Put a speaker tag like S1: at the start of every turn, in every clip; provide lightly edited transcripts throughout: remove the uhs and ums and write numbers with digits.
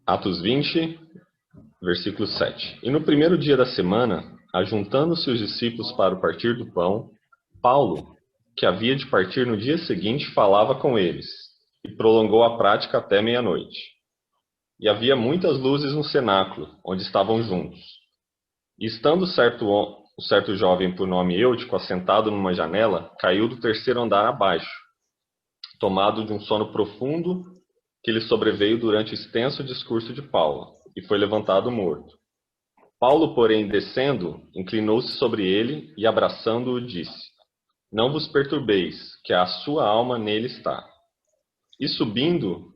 S1: Atos 20, versículo 7. E no primeiro dia da semana, ajuntando-se os discípulos para o partir do pão, Paulo, que havia de partir no dia seguinte, falava com eles, e prolongou a prática até meia-noite. E havia muitas luzes no cenáculo, onde estavam juntos. E estando certo jovem por nome Eutico, assentado numa janela, caiu do terceiro andar abaixo, tomado de um sono profundo que lhe sobreveio durante o extenso discurso de Paulo, e foi levantado morto. Paulo, porém, descendo, inclinou-se sobre ele e, abraçando-o, disse: Não vos perturbeis, que a sua alma nele está. E subindo,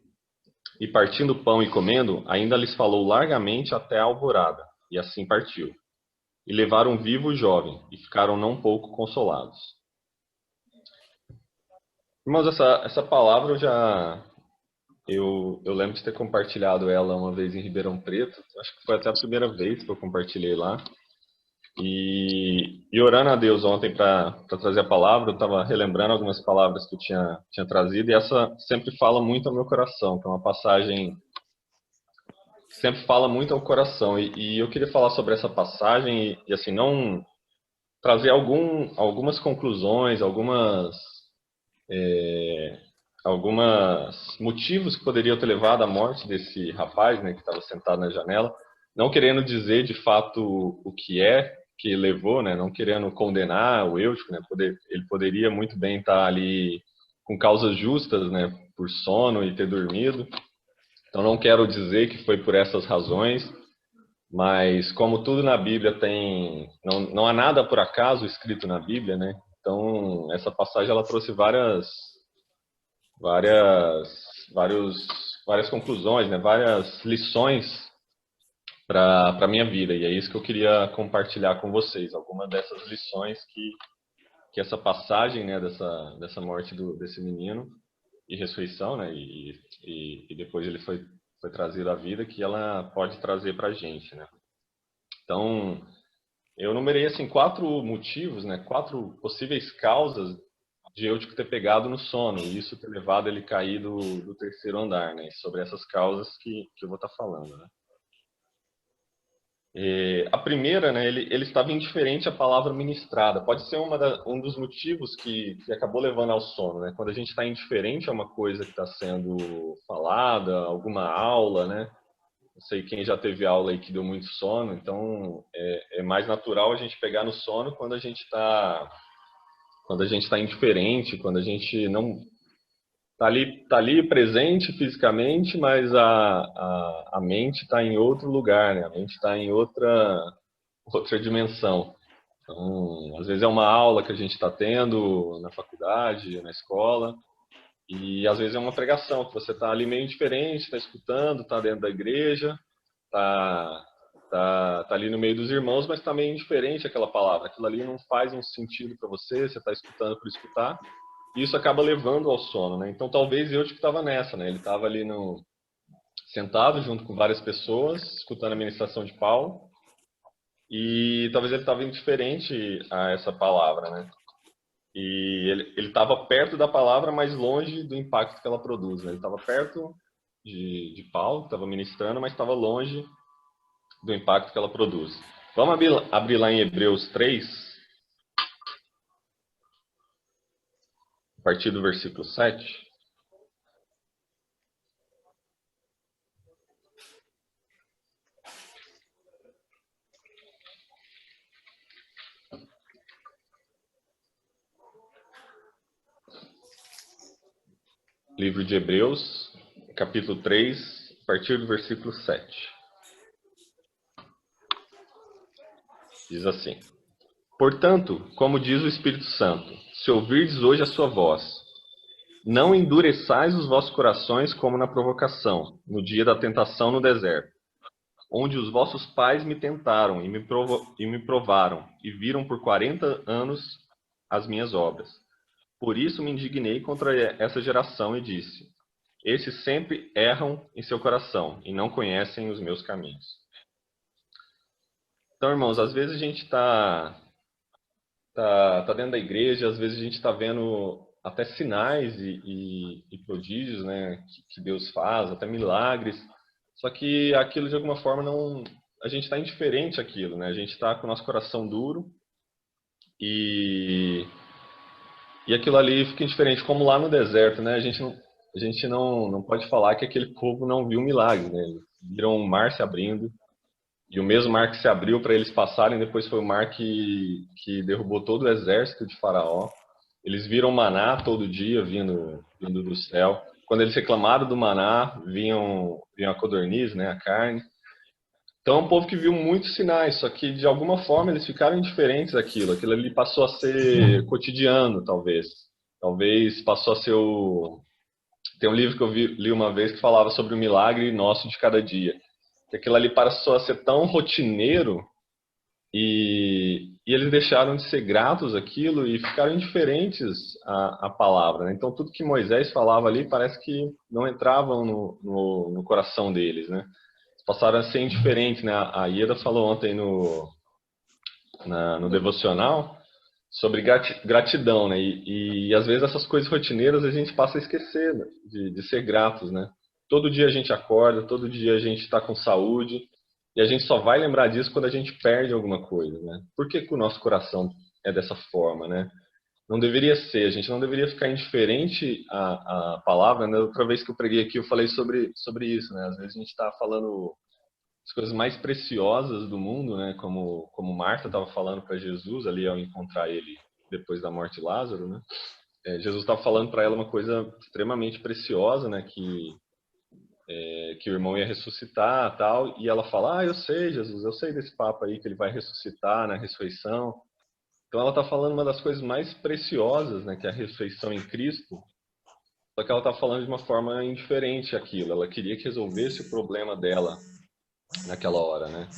S1: e partindo pão e comendo, ainda lhes falou largamente até a alvorada, e assim partiu. E levaram vivo o jovem, e ficaram não pouco consolados. Irmãos, essa palavra eu lembro de ter compartilhado ela uma vez em Ribeirão Preto. Acho que foi até a primeira vez que eu compartilhei lá. E orando a Deus ontem para trazer a palavra, eu estava relembrando algumas palavras que eu tinha trazido, e essa sempre fala muito ao meu coração, que é uma passagem que sempre fala muito ao coração. E eu queria falar sobre essa passagem e assim, não trazer algumas conclusões, algumas motivos que poderiam ter levado à morte desse rapaz, né, que estava sentado na janela, não querendo dizer de fato o que levou, né, não querendo condenar o Eutico, né, ele poderia muito bem estar ali com causas justas, né, por sono e ter dormido. Então não quero dizer que foi por essas razões, mas como tudo na Bíblia não há nada por acaso escrito na Bíblia, né? Então essa passagem ela trouxe várias, várias conclusões, né? Várias lições para a minha vida. E é isso que eu queria compartilhar com vocês. Algumas dessas lições que essa passagem, né, dessa morte desse menino e ressurreição, né? E depois ele foi trazido à vida, que ela pode trazer para a gente, né? Então, eu numerei assim 4 motivos, né? 4 possíveis causas de Eutico ter pegado no sono e isso ter levado ele a cair do terceiro andar, né? Sobre essas causas que eu vou estar falando, né? A primeira, né? Ele estava indiferente à palavra ministrada. Pode ser um dos motivos que acabou levando ao sono, né? Quando a gente está indiferente a uma coisa que está sendo falada, alguma aula, né? Não sei quem já teve aula aí que deu muito sono, então é mais natural a gente pegar no sono quando a gente está indiferente, quando a gente não tá ali presente fisicamente, mas a mente está em outro lugar, né? A mente está em outra dimensão. Então, às vezes é uma aula que a gente está tendo na faculdade, na escola, e às vezes é uma pregação que você está ali meio indiferente, está escutando, está dentro da igreja, tá, tá ali no meio dos irmãos, mas tá meio indiferente aquela palavra. Aquilo ali não faz um sentido para você, você está escutando por escutar, e isso acaba levando ao sono, né? Então talvez eu que estava nessa, né? Ele estava ali sentado junto com várias pessoas, escutando a ministração de Paulo, e talvez ele estava indiferente a essa palavra, né? E ele estava perto da palavra, mas longe do impacto que ela produz, né? Ele estava perto de Paulo, estava ministrando, mas estava longe do impacto que ela produz. Vamos abrir lá em Hebreus 3, a partir do versículo 7. Livro de Hebreus, capítulo 3, a partir do versículo 7. Diz assim: Portanto, como diz o Espírito Santo, se ouvirdes hoje a sua voz, não endureçais os vossos corações como na provocação, no dia da tentação no deserto, onde os vossos pais me tentaram e me provaram, e viram por 40 anos as minhas obras. Por isso me indignei contra essa geração e disse: Esses sempre erram em seu coração e não conhecem os meus caminhos. Então, irmãos, às vezes a gente tá dentro da igreja, às vezes a gente está vendo até sinais e prodígios, né, que Deus faz, até milagres, Só que aquilo de alguma forma não, a gente está indiferente àquilo, né? A gente está com o nosso coração duro e aquilo ali fica indiferente, como lá no deserto, né? A gente não pode falar que aquele povo não viu milagre, né? Eles viram o mar se abrindo, e o mesmo mar que se abriu para eles passarem, depois foi o mar que derrubou todo o exército de Faraó. Eles viram maná todo dia vindo do céu. Quando eles reclamaram do maná, vinham a codorniz, né, a carne. Então é um povo que viu muitos sinais, só que de alguma forma eles ficaram indiferentes àquilo. Aquilo ali passou a ser cotidiano, talvez. Talvez passou a ser o. Tem um livro que eu li uma vez que falava sobre o milagre nosso de cada dia. Que aquilo ali passou a ser tão rotineiro e eles deixaram de ser gratos àquilo e ficaram indiferentes à palavra, né? Então tudo que Moisés falava ali parece que não entravam no coração deles, né? Passaram a ser indiferentes, né? A Ieda falou ontem no devocional sobre gratidão, né? E às vezes essas coisas rotineiras a gente passa a esquecer, né? De ser gratos, né? Todo dia a gente acorda, todo dia a gente está com saúde e a gente só vai lembrar disso quando a gente perde alguma coisa, né? Por que que o nosso coração é dessa forma, né? Não deveria ser, a gente não deveria ficar indiferente à palavra, né? Outra vez que eu preguei aqui eu falei sobre isso, né? Às vezes a gente está falando as coisas mais preciosas do mundo, né? Como Marta estava falando para Jesus ali ao encontrar ele depois da morte de Lázaro, né? Jesus estava falando para ela uma coisa extremamente preciosa, né? Que o irmão ia ressuscitar, tal. E ela fala: "Ah, eu sei, Jesus, eu sei desse papo aí que ele vai ressuscitar na ressurreição." Então ela está falando uma das coisas mais preciosas, né? Que é a ressurreição em Cristo. Só que ela está falando de uma forma indiferente àquilo. Ela queria que resolvesse o problema dela naquela hora, né?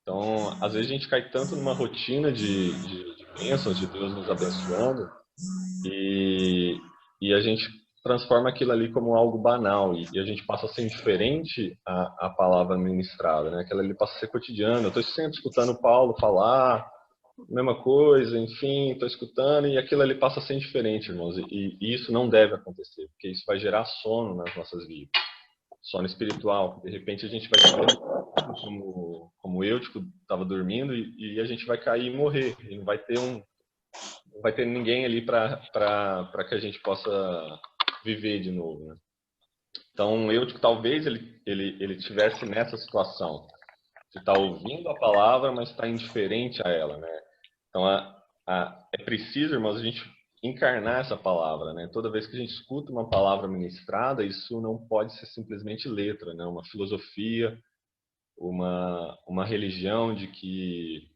S1: Então, às vezes a gente cai tanto numa rotina de bênçãos, de Deus nos abençoando, e, e a gente transforma aquilo ali como algo banal, e a gente passa a ser indiferente à palavra ministrada, né? Aquilo ali passa a ser cotidiano. Eu estou sempre escutando o Paulo falar, mesma coisa, enfim, estou escutando, e aquilo ali passa a ser indiferente, irmãos, e isso não deve acontecer, porque isso vai gerar sono nas nossas vidas, sono espiritual. De repente a gente vai cair como eu, tipo, estava dormindo e a gente vai cair e morrer. E não vai ter ninguém ali para que a gente possa viver de novo, né? Então eu, tipo, talvez ele tivesse nessa situação de estar ouvindo a palavra, mas está indiferente a ela, né? Então é preciso, irmãos, a gente encarnar essa palavra, né? Toda vez que a gente escuta uma palavra ministrada, isso não pode ser simplesmente letra, né? Uma filosofia, uma religião que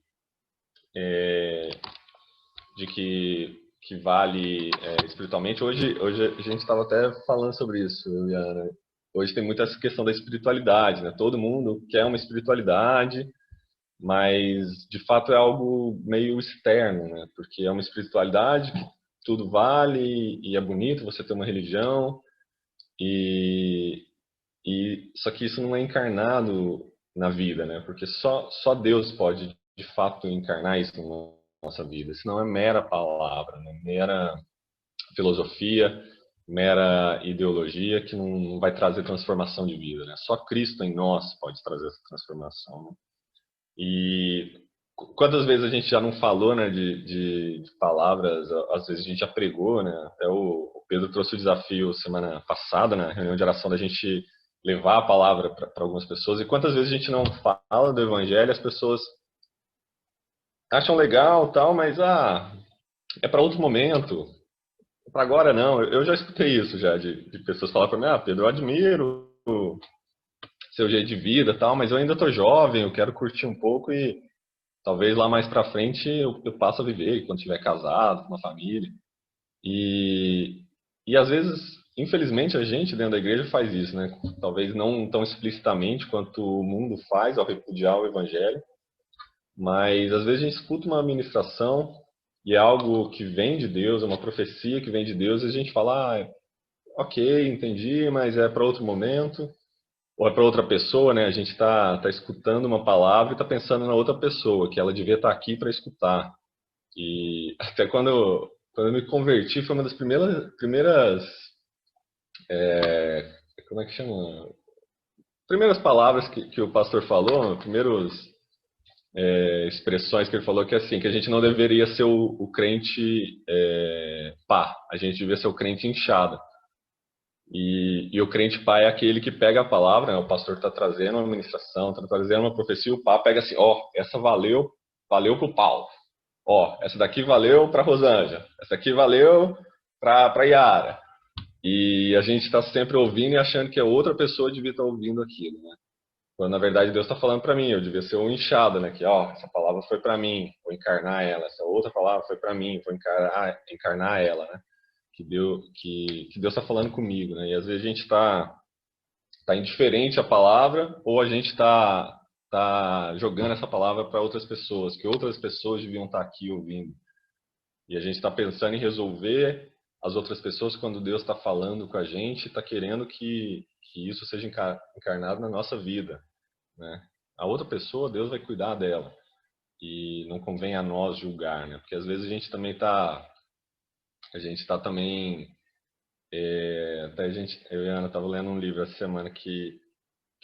S1: vale espiritualmente. Hoje a gente estava até falando sobre isso, eu e a Ana. Hoje tem muita essa questão da espiritualidade, né? Todo mundo quer uma espiritualidade, mas de fato é algo meio externo, né? Porque é uma espiritualidade que tudo vale e é bonito você ter uma religião e só que isso não é encarnado na vida, né? Porque só Deus pode de fato encarnar isso na nossa vida. Senão é mera palavra, né? Mera filosofia, mera ideologia que não vai trazer transformação de vida, né? Só Cristo em nós pode trazer essa transformação, né? E quantas vezes a gente já não falou, né, de palavras, às vezes a gente já pregou, né? Até o Pedro trouxe o desafio semana passada, na reunião de oração, da gente levar a palavra para algumas pessoas. E quantas vezes a gente não fala do evangelho, as pessoas acham legal, tal, mas é para outro momento, para agora não. Eu já escutei isso já de pessoas falar para mim: Pedro, eu admiro o seu jeito de vida, tal, mas eu ainda tô jovem, eu quero curtir um pouco e talvez lá mais para frente eu passe a viver quando tiver casado, com uma família. E às vezes, infelizmente, a gente dentro da igreja faz isso, né? Talvez não tão explicitamente quanto o mundo faz ao repudiar o evangelho, mas às vezes a gente escuta uma ministração e é algo que vem de Deus, é uma profecia que vem de Deus, e a gente fala: ok, entendi, mas é para outro momento, ou é para outra pessoa, né? A gente tá escutando uma palavra e tá pensando na outra pessoa, que ela devia estar aqui para escutar. E até quando eu me converti, foi uma das primeiras como é que chama? primeiras palavras que o pastor falou, as primeiras expressões que ele falou, que é assim, que a gente não deveria ser o crente pá, a gente devia ser o crente inchado. E o crente pá é aquele que pega a palavra, né? O pastor está trazendo uma ministração, está trazendo uma profecia, o pá pega assim, ó, essa valeu para o Paulo. Ó, essa daqui valeu para Rosângela, essa aqui valeu para Yara. E a gente está sempre ouvindo e achando que a outra pessoa devia estar ouvindo aquilo, né? Quando na verdade Deus está falando para mim, eu devia ser um inchado, né? Que ó, essa palavra foi para mim, vou encarnar ela. Essa outra palavra foi para mim, vou encarnar ela, né? Que Deus está falando comigo, né? E às vezes a gente tá indiferente à palavra ou a gente tá jogando essa palavra para outras pessoas, que outras pessoas deviam estar aqui ouvindo. E a gente está pensando em resolver as outras pessoas quando Deus está falando com a gente, está querendo que isso seja encarnado na nossa vida, né? A outra pessoa, Deus vai cuidar dela. E não convém a nós julgar, né? Porque às vezes a gente tá também, até eu e a Ana estava lendo um livro essa semana que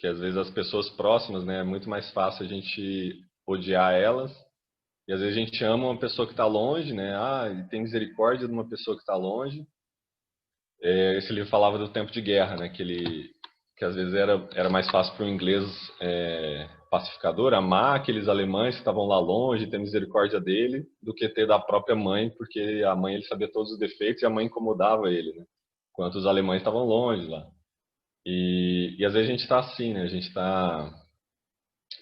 S1: às vezes as pessoas próximas, né, é muito mais fácil a gente odiar elas. E às vezes a gente ama uma pessoa que está longe, né? Ah, e tem misericórdia de uma pessoa que está longe. Esse livro falava do tempo de guerra, né? Que às vezes era mais fácil para o inglês pacificador amar aqueles alemães que estavam lá longe, ter misericórdia dele, do que ter da própria mãe, porque a mãe ele sabia todos os defeitos e a mãe incomodava ele, né? Enquanto os alemães estavam longe lá. E às vezes a gente está assim, né? A gente está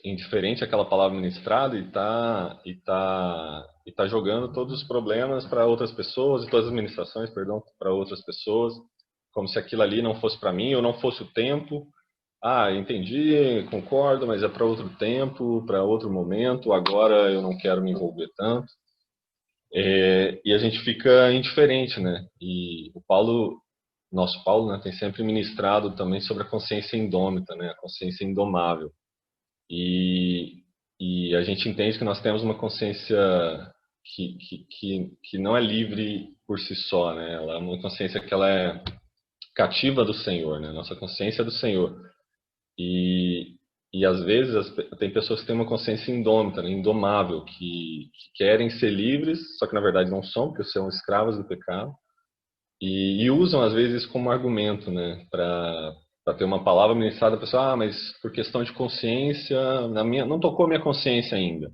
S1: indiferente àquela palavra ministrada e tá jogando todos os problemas para outras pessoas e todas as ministrações, perdão, para outras pessoas, como se aquilo ali não fosse para mim ou não fosse o tempo. Ah, entendi, concordo, mas é para outro tempo, para outro momento. Agora eu não quero me envolver tanto. E a gente fica indiferente, né? E o Paulo, nosso Paulo, né, tem sempre ministrado também sobre a consciência indômita, né? A consciência indomável. E, e a gente entende que nós temos uma consciência que não é livre por si só, né? Ela é uma consciência que ela é cativa do Senhor, né? Nossa consciência é do Senhor. E, e às vezes tem pessoas que têm uma consciência indômita, né? Indomável, que querem ser livres, só que na verdade não são, porque são escravos do pecado. E usam às vezes isso como argumento, né? Para ter uma palavra ministrada, a pessoa, mas por questão de consciência, não tocou minha consciência ainda.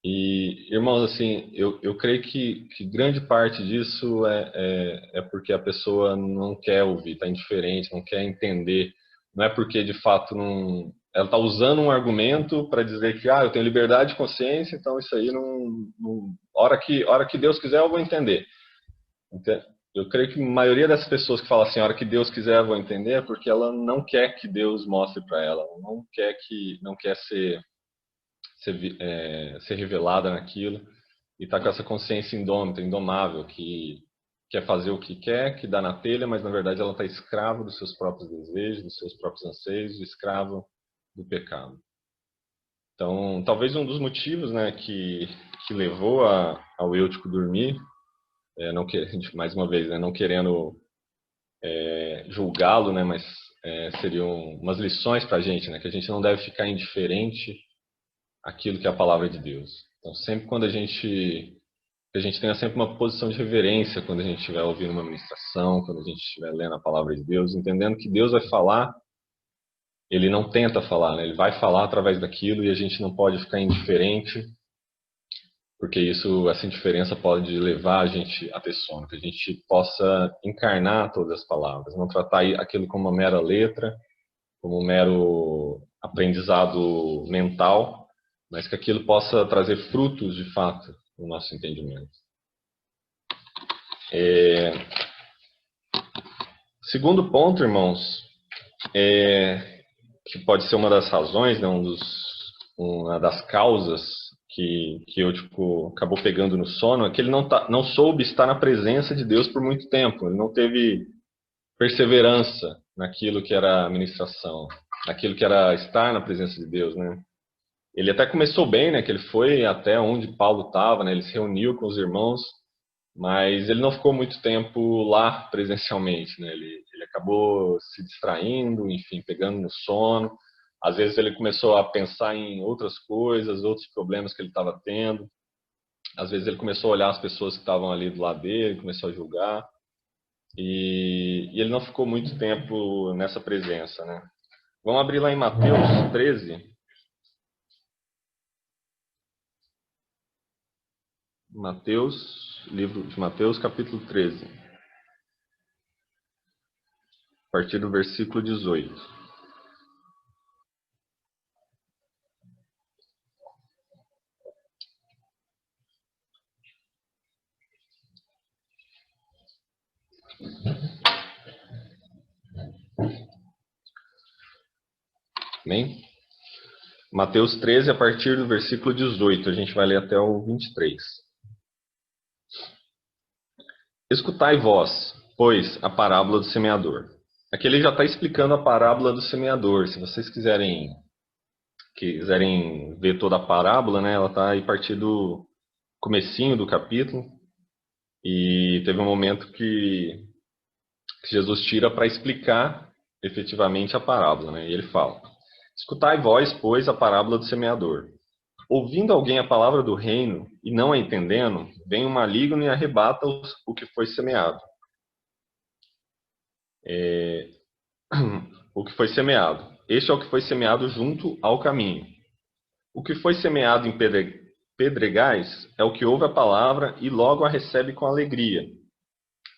S1: E, irmãos, assim, eu creio que grande parte disso é porque a pessoa não quer ouvir, está indiferente, não quer entender. Não é porque, de fato, não... Ela está usando um argumento para dizer que, eu tenho liberdade de consciência, então isso aí não... Hora que Deus quiser, eu vou entender. Eu creio que a maioria das pessoas que falam assim, a hora que Deus quiser, eu vou entender, é porque ela não quer que Deus mostre para ela, não quer ser revelada naquilo e está com essa consciência indômita, indomável, que quer fazer o que quer, que dá na telha, mas na verdade ela está escrava dos seus próprios desejos, dos seus próprios anseios, escravo do pecado. Então, talvez um dos motivos, né, que levou ao Eutico dormir, não que, mais uma vez, né, não querendo julgá-lo, né, mas seriam umas lições para a gente, né, que a gente não deve ficar indiferente àquilo que é a palavra de Deus. Então, sempre quando a gente tenha sempre uma posição de reverência quando a gente estiver ouvindo uma ministração, quando a gente estiver lendo a palavra de Deus, entendendo que Deus vai falar, ele não tenta falar, né, ele vai falar através daquilo e a gente não pode ficar indiferente, porque essa indiferença pode levar a gente a ter sono, que a gente possa encarnar todas as palavras, não tratar aquilo como uma mera letra, como um mero aprendizado mental, mas que aquilo possa trazer frutos de fato no nosso entendimento. Segundo ponto, irmãos, que pode ser uma das razões, né, uma das causas que eu acabou pegando no sono, é que ele não soube estar na presença de Deus por muito tempo. Ele não teve perseverança naquilo que era a ministração, naquilo que era estar na presença de Deus, né? Ele até começou bem, né? Que ele foi até onde Paulo estava, né? Ele se reuniu com os irmãos, mas ele não ficou muito tempo lá presencialmente, né? Ele ele acabou se distraindo, enfim, pegando no sono. Às vezes ele começou a pensar em outras coisas, outros problemas que ele estava tendo. Às vezes ele começou a olhar as pessoas que estavam ali do lado dele, começou a julgar. E ele não ficou muito tempo nessa presença, né? Vamos abrir lá em Mateus 13. Livro de Mateus, capítulo 13. A partir do versículo 18. Amém? Mateus 13, a partir do versículo 18. A gente vai ler até o 23. Escutai vós, pois, a parábola do semeador. Aqui ele já está explicando a parábola do semeador. Se vocês quiserem ver toda a parábola, né, ela está aí a partir do comecinho do capítulo. E teve um momento que Jesus tira para explicar efetivamente a parábola, né? E ele fala: Escutai vós, pois, a parábola do semeador. Ouvindo alguém a palavra do reino e não a entendendo, vem o maligno e arrebata o que foi semeado. O que foi semeado. Este é o que foi semeado junto ao caminho. O que foi semeado em pedregais é o que ouve a palavra e logo a recebe com alegria,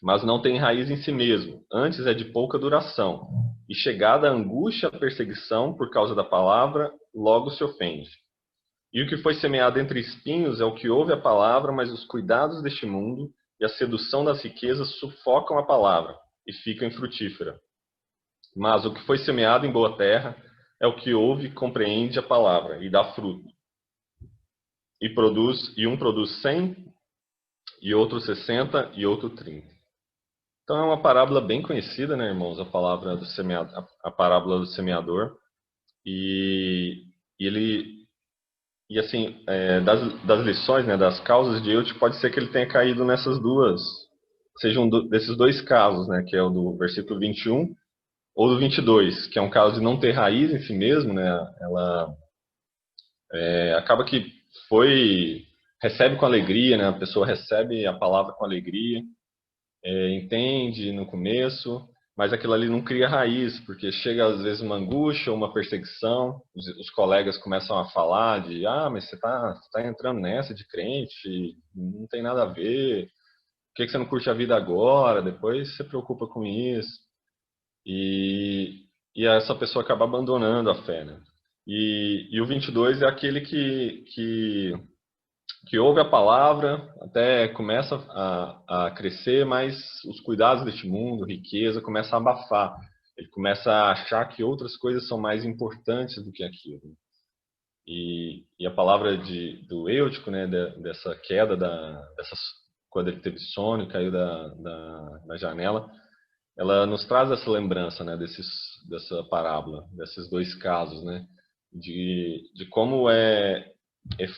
S1: mas não tem raiz em si mesmo, antes é de pouca duração. E chegada a angústia, a perseguição por causa da palavra, logo se ofende. E o que foi semeado entre espinhos é o que ouve a palavra, mas os cuidados deste mundo e a sedução das riquezas sufocam a palavra e fica infrutífera. Mas o que foi semeado em boa terra é o que ouve e compreende a palavra e dá fruto. E um produz 100, e outro 60, e outro 30. Então é uma parábola bem conhecida, né, irmãos? A parábola do semeador. E ele, e assim, das lições, né, das causas de Euth, pode ser que ele tenha caído nessas duas, sejam desses dois casos, né, que é o do versículo 21 ou do 22, que é um caso de não ter raiz em si mesmo, né? Ela acaba que recebe com alegria, né? A pessoa recebe a palavra com alegria, entende no começo, mas aquilo ali não cria raiz, porque chega às vezes uma angústia, uma perseguição, os colegas começam a falar mas você tá entrando nessa de crente, não tem nada a ver, por que você não curte a vida agora, depois você se preocupa com isso, e, e essa pessoa acaba abandonando a fé, né? E o 22 é aquele que ouve a palavra, até começa a crescer, mas os cuidados deste mundo, riqueza, começa a abafar. Ele começa a achar que outras coisas são mais importantes do que aquilo. E a palavra do Eutico, né, dessa queda, quando ele teve sono e caiu da janela, ela nos traz essa lembrança, né, dessa parábola, desses dois casos, né, de como é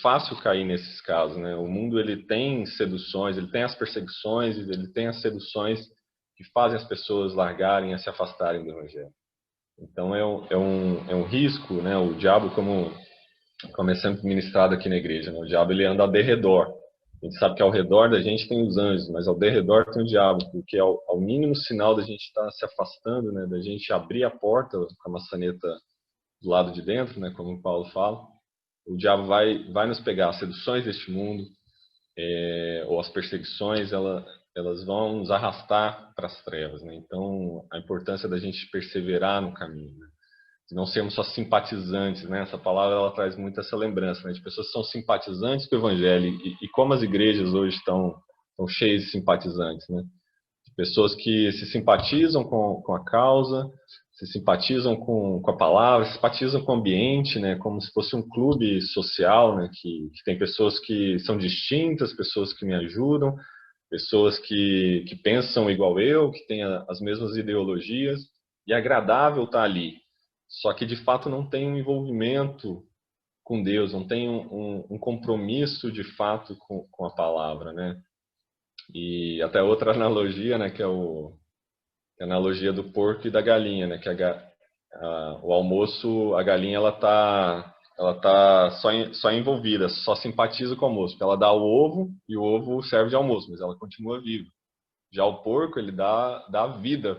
S1: fácil cair nesses casos, né? O mundo ele tem seduções, ele tem as perseguições, ele tem as seduções que fazem as pessoas largarem, a se afastarem do Evangelho. Então é um risco, né? O diabo, como é sempre ministrado aqui na igreja, né? O diabo ele anda ao derredor. A gente sabe que ao redor da gente tem os anjos, mas ao derredor tem o diabo, porque ao mínimo sinal da gente estar se afastando, né? Da gente abrir a porta com a maçaneta do lado de dentro, né? Como o Paulo fala, o diabo vai nos pegar. As seduções deste mundo, ou as perseguições, elas vão nos arrastar para as trevas, né? Então, a importância da gente perseverar no caminho, né? De não sermos só simpatizantes, né? Essa palavra ela traz muito essa lembrança, né? De pessoas que são simpatizantes do Evangelho, e como as igrejas hoje estão cheias de simpatizantes, né? Pessoas que se simpatizam com a causa, se simpatizam com a palavra, se simpatizam com o ambiente, né, como se fosse um clube social, né, que tem pessoas que são distintas, pessoas que me ajudam, pessoas que pensam igual eu, que têm as mesmas ideologias, e é agradável estar ali. Só que, de fato, não tem um envolvimento com Deus, não tem um compromisso, de fato, com a palavra, né? E até outra analogia, né, que é a analogia do porco e da galinha, né? Que o almoço, a galinha ela tá só envolvida, só simpatiza com o almoço, porque ela dá o ovo e o ovo serve de almoço, mas ela continua viva. Já o porco, ele dá vida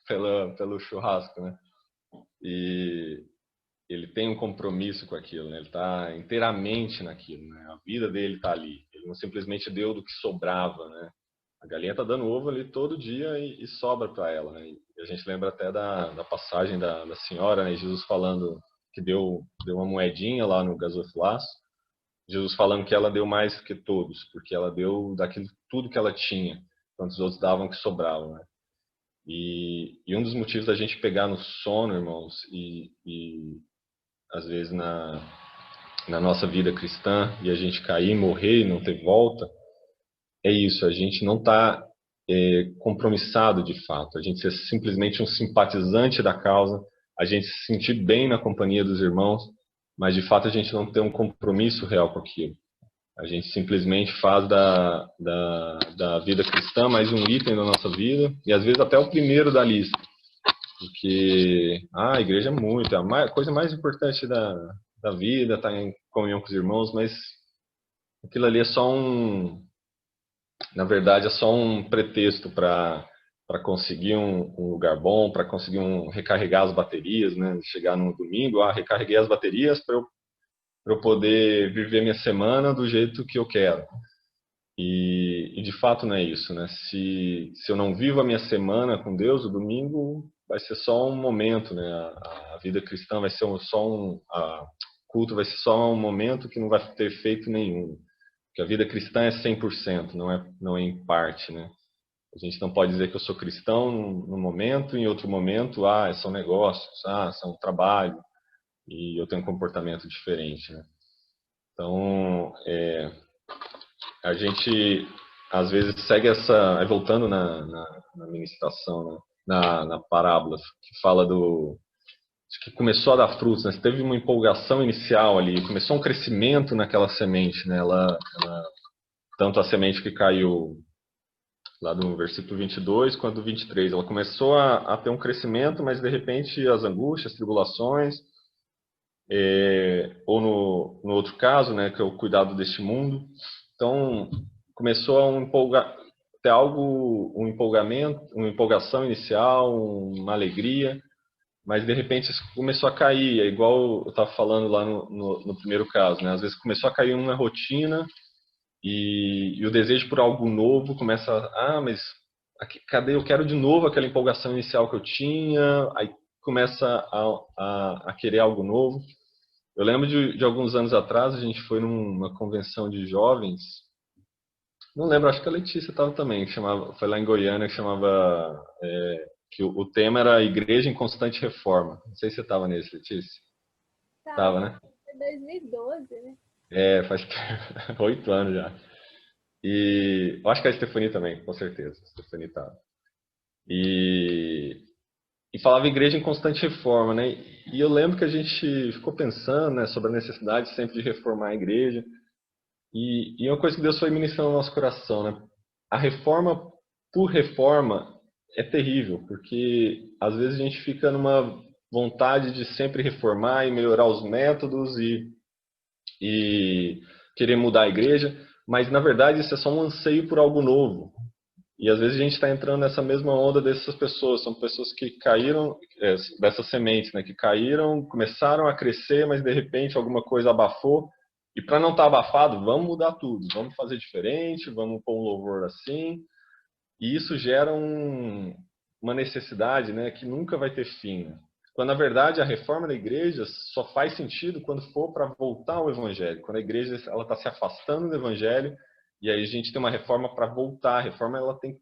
S1: pelo churrasco, né? E ele tem um compromisso com aquilo, né? Ele está inteiramente naquilo, né? A vida dele está ali. Ele não simplesmente deu do que sobrava, né? A galinha está dando ovo ali todo dia e sobra para ela, né? E a gente lembra até da passagem da senhora, né? Jesus falando que deu uma moedinha lá no gasofilaço. Jesus falando que ela deu mais que todos, porque ela deu daquilo tudo que ela tinha, enquanto os outros davam que sobravam, né? E um dos motivos da gente pegar no sono, irmãos, e às vezes na nossa vida cristã, e a gente cair, morrer e não ter volta, é isso, a gente não está compromissado de fato, a gente ser simplesmente um simpatizante da causa, a gente se sentir bem na companhia dos irmãos, mas de fato a gente não tem um compromisso real com aquilo. A gente simplesmente faz da vida cristã mais um item da nossa vida, e às vezes até o primeiro da lista. Porque a igreja é muito, é a coisa mais importante da vida, estar em comunhão com os irmãos, mas aquilo ali é só na verdade, é só um pretexto para conseguir um lugar bom, para conseguir recarregar as baterias, né? Chegar no domingo, recarreguei as baterias para eu poder viver minha semana do jeito que eu quero. E de fato não é isso, né? Se eu não vivo a minha semana com Deus, o domingo vai ser só um momento, né? A vida cristã vai ser culto vai ser só um momento que não vai ter efeito nenhum. Porque a vida cristã é 100%, não é em parte, né? A gente não pode dizer que eu sou cristão num momento, em outro momento, são negócios, são trabalho, e eu tenho um comportamento diferente, né? Então, a gente às vezes segue voltando na ministração, né? na parábola, que fala que começou a dar frutos, né? Teve uma empolgação inicial ali, começou um crescimento naquela semente, né? Tanto a semente que caiu lá do versículo 22 quanto do 23, ela começou a ter um crescimento, mas de repente as angústias, as tribulações, ou no outro caso, né, que é o cuidado deste mundo. Então, começou ter um empolgamento, uma empolgação inicial, uma alegria, mas de repente isso começou a cair, é igual eu estava falando lá no primeiro caso, né? Às vezes começou a cair uma rotina e o desejo por algo novo começa, mas cadê? Eu quero de novo aquela empolgação inicial que eu tinha, aí começa a querer algo novo. Eu lembro de alguns anos atrás, a gente foi numa convenção de jovens, não lembro, acho que a Letícia estava também, foi lá em Goiânia, que chamava, que o tema era Igreja em Constante Reforma. Não sei se você estava nesse, Letícia. Estava,
S2: Tava,
S1: né?
S2: foi 2012, né?
S1: Faz 8 anos já. E eu acho que a Stephanie também, com certeza. A Stephanie estava. E, e falava igreja em constante reforma, né? E eu lembro que a gente ficou pensando, né, sobre a necessidade sempre de reformar a igreja. E uma coisa que Deus foi ministrando no nosso coração, né? A reforma por reforma é terrível, porque às vezes a gente fica numa vontade de sempre reformar e melhorar os métodos e querer mudar a igreja, mas na verdade isso é só um anseio por algo novo. E às vezes a gente está entrando nessa mesma onda dessas pessoas, são pessoas que caíram, dessas sementes, né, que caíram, começaram a crescer, mas de repente alguma coisa abafou. E para não estar abafado, vamos mudar tudo, vamos fazer diferente, vamos pôr um louvor assim. E isso gera uma necessidade, né, que nunca vai ter fim, né? Quando na verdade a reforma da igreja só faz sentido quando for para voltar ao evangelho, quando a igreja ela está se afastando do evangelho e aí a gente tem uma reforma para voltar. A reforma ela tem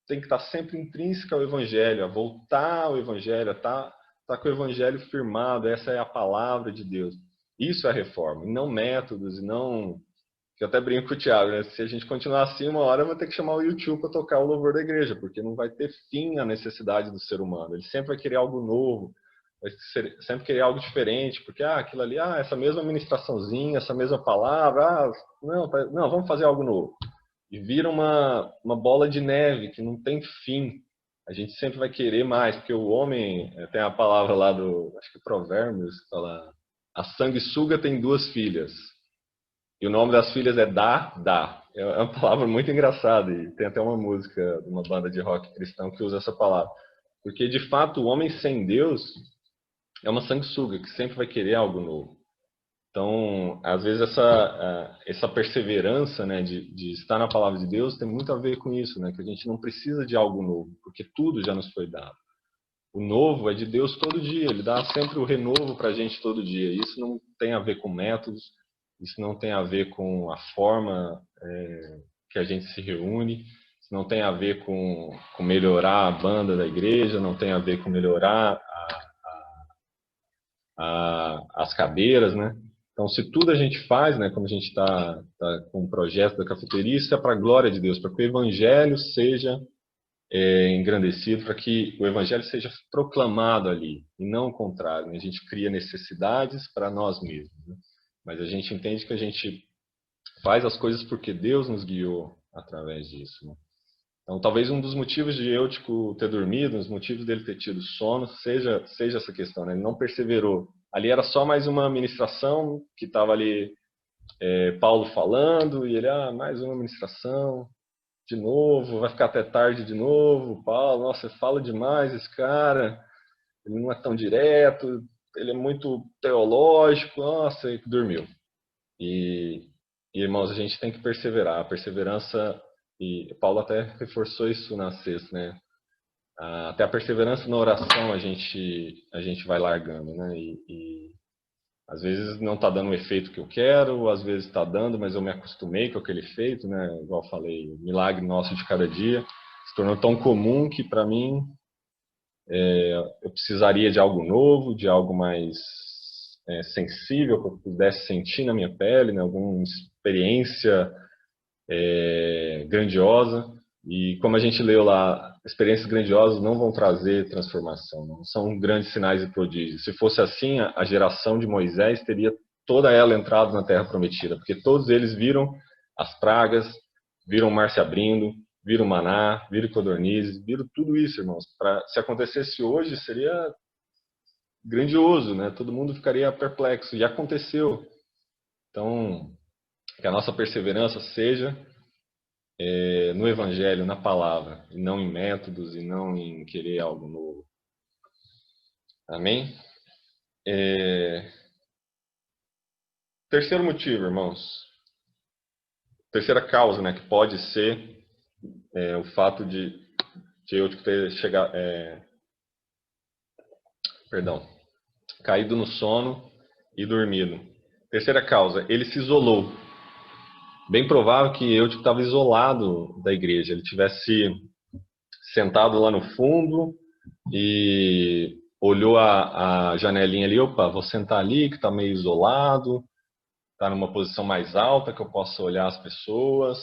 S1: que estar sempre intrínseca ao evangelho, a voltar ao evangelho, tá com o evangelho firmado. Essa é a palavra de Deus. Isso é a reforma, e não métodos, e não. Eu até brinco com o Thiago, né? Se a gente continuar assim, uma hora vai ter que chamar o YouTube para tocar o louvor da igreja, porque não vai ter fim a necessidade do ser humano. Ele sempre vai querer algo novo, sempre querer algo diferente, porque aquilo ali, essa mesma ministraçãozinha, essa mesma palavra, não, vamos fazer algo novo. E vira uma bola de neve que não tem fim. a gente sempre vai querer mais, porque o homem, tem a palavra lá do, acho que Provérbios, que fala, a sanguessuga tem duas filhas, e o nome das filhas é Dá. É uma palavra muito engraçada, e tem até uma música de uma banda de rock cristão que usa essa palavra. Porque, de fato, o homem sem Deus é uma sanguessuga, que sempre vai querer algo novo. Então, às vezes, essa perseverança, né, de estar na palavra de Deus tem muito a ver com isso, né, que a gente não precisa de algo novo, porque tudo já nos foi dado. O novo é de Deus todo dia, Ele dá sempre o renovo para a gente todo dia. Isso não tem a ver com métodos, isso não tem a ver com a forma que a gente se reúne, isso não tem a ver com melhorar a banda da igreja, não tem a ver com melhorar as cadeiras, né? Então, se tudo a gente faz, né, como a gente está com o projeto da cafeteria, isso é para a glória de Deus, para que o Evangelho seja engrandecido, para que o Evangelho seja proclamado ali, e não o contrário. Né? A gente cria necessidades para nós mesmos, né? Mas a gente entende que a gente faz as coisas porque Deus nos guiou através disso. Né? Então, talvez um dos motivos de Eutico ter dormido, um dos motivos dele ter tido sono, seja essa questão. Né? Ele não perseverou. Ali era só mais uma ministração que estava ali Paulo falando, e ele, mais uma ministração, de novo, vai ficar até tarde de novo, Paulo, nossa, fala demais esse cara, ele não é tão direto, ele é muito teológico, nossa, e dormiu. E, irmãos, a gente tem que perseverar, a perseverança, e Paulo até reforçou isso na sexta, né? Até a perseverança na oração a gente vai largando, né? E às vezes não está dando o efeito que eu quero, às vezes está dando, mas eu me acostumei com aquele efeito, né? Igual eu falei, o milagre nosso de cada dia se tornou tão comum que para mim eu precisaria de algo novo, de algo mais sensível, que eu pudesse sentir na minha pele, né? Alguma experiência grandiosa. E como a gente leu lá, experiências grandiosas não vão trazer transformação, não são grandes sinais e prodígios. Se fosse assim, a geração de Moisés teria toda ela entrado na Terra Prometida, porque todos eles viram as pragas, viram o mar se abrindo, viram o maná, viram codornizes, viram tudo isso, irmãos. Se acontecesse hoje, seria grandioso, né? Todo mundo ficaria perplexo. E aconteceu. Então, que a nossa perseverança seja no Evangelho, na palavra, e não em métodos, e não em querer algo novo. Amém? Terceiro motivo, irmãos. Terceira causa, né, que pode ser o fato de eu ter chegado, caído no sono e dormido. Terceira causa, ele se isolou. Bem provável que eu estava isolado da igreja, ele tivesse sentado lá no fundo e olhou a janelinha ali, opa, vou sentar ali que está meio isolado, está numa posição mais alta que eu possa olhar as pessoas,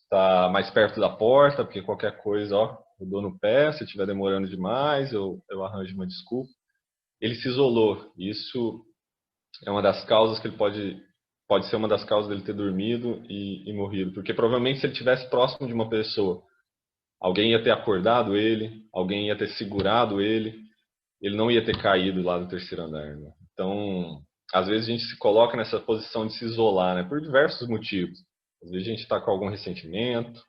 S1: está mais perto da porta, porque qualquer coisa, ó, eu dou no pé, se estiver demorando demais, eu arranjo uma desculpa. Ele se isolou, isso é uma das causas que ele pode ser uma das causas dele ter dormido e morrido, porque provavelmente se ele estivesse próximo de uma pessoa, alguém ia ter acordado ele, alguém ia ter segurado ele não ia ter caído lá do terceiro andar. Né? Então, às vezes a gente se coloca nessa posição de se isolar, né? Por diversos motivos. Às vezes a gente está com algum ressentimento,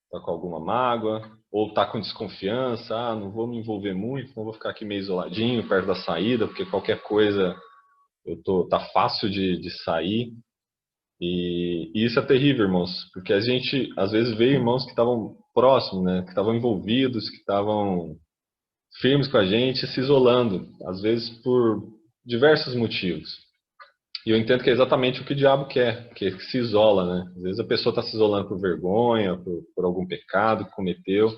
S1: está com alguma mágoa, ou está com desconfiança, não vou me envolver muito, não vou ficar aqui meio isoladinho, perto da saída, porque qualquer coisa tá fácil de sair. E isso é terrível, irmãos, porque a gente às vezes vê irmãos que estavam próximos, né? Que estavam envolvidos, que estavam firmes com a gente, se isolando, às vezes por diversos motivos. E eu entendo que é exatamente o que o diabo quer, que se isola, né? Às vezes a pessoa está se isolando por vergonha, por algum pecado que cometeu,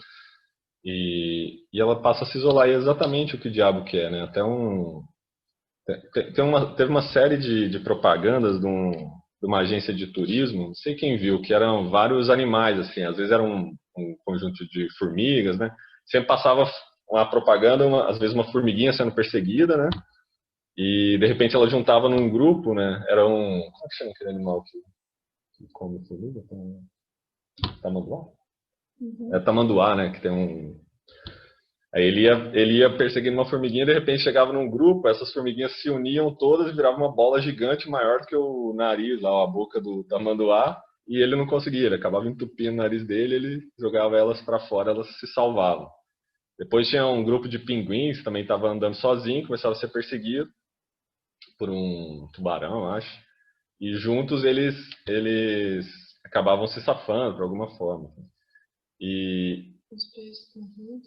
S1: e ela passa a se isolar, e é exatamente o que o diabo quer, né? Teve uma série de propagandas de uma agência de turismo, não sei quem viu, que eram vários animais, assim, às vezes era um conjunto de formigas, né? Sempre passava uma propaganda, às vezes uma formiguinha sendo perseguida, né? E de repente ela juntava num grupo, né? Era como que chama aquele animal que come formiga? Tamanduá?
S2: Uhum.
S1: É tamanduá, né? Que tem um. Aí ele ia perseguindo uma formiguinha, de repente chegava num grupo, essas formiguinhas se uniam todas e virava uma bola gigante maior do que o nariz, lá, a boca do tamanduá, e ele não conseguia, ele acabava entupindo o nariz dele, ele jogava elas para fora, elas se salvavam. Depois tinha um grupo de pinguins, também estava andando sozinho, começava a ser perseguido por um tubarão, acho. E juntos eles acabavam se safando de alguma forma. E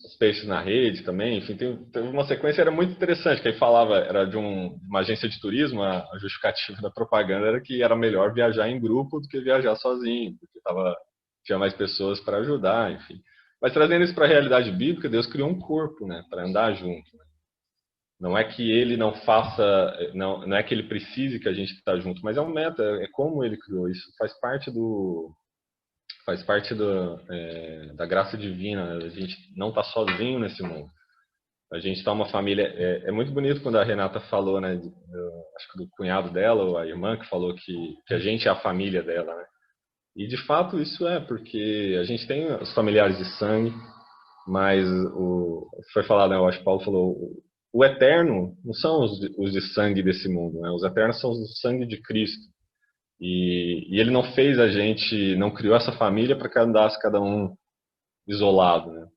S1: os peixes na rede também, enfim, teve uma sequência era muito interessante, que aí falava, era de uma agência de turismo, a justificativa da propaganda era que era melhor viajar em grupo do que viajar sozinho, porque tinha mais pessoas para ajudar, enfim. Mas trazendo isso para a realidade bíblica, Deus criou um corpo, né, para andar junto. Não é que ele não faça, não é que ele precise que a gente está junto, mas é um meta, é como ele criou isso, da graça divina. A gente não está sozinho nesse mundo. A gente está uma família. É muito bonito quando a Renata falou, né? Acho que do cunhado dela ou a irmã que falou que a gente é a família dela, né? E de fato isso porque a gente tem os familiares de sangue, mas foi falado, né? Eu acho que Paulo falou, o eterno não são os de sangue desse mundo, né? Os eternos são os do sangue de Cristo. E ele não fez a gente, não criou essa família para que andasse cada um isolado, né?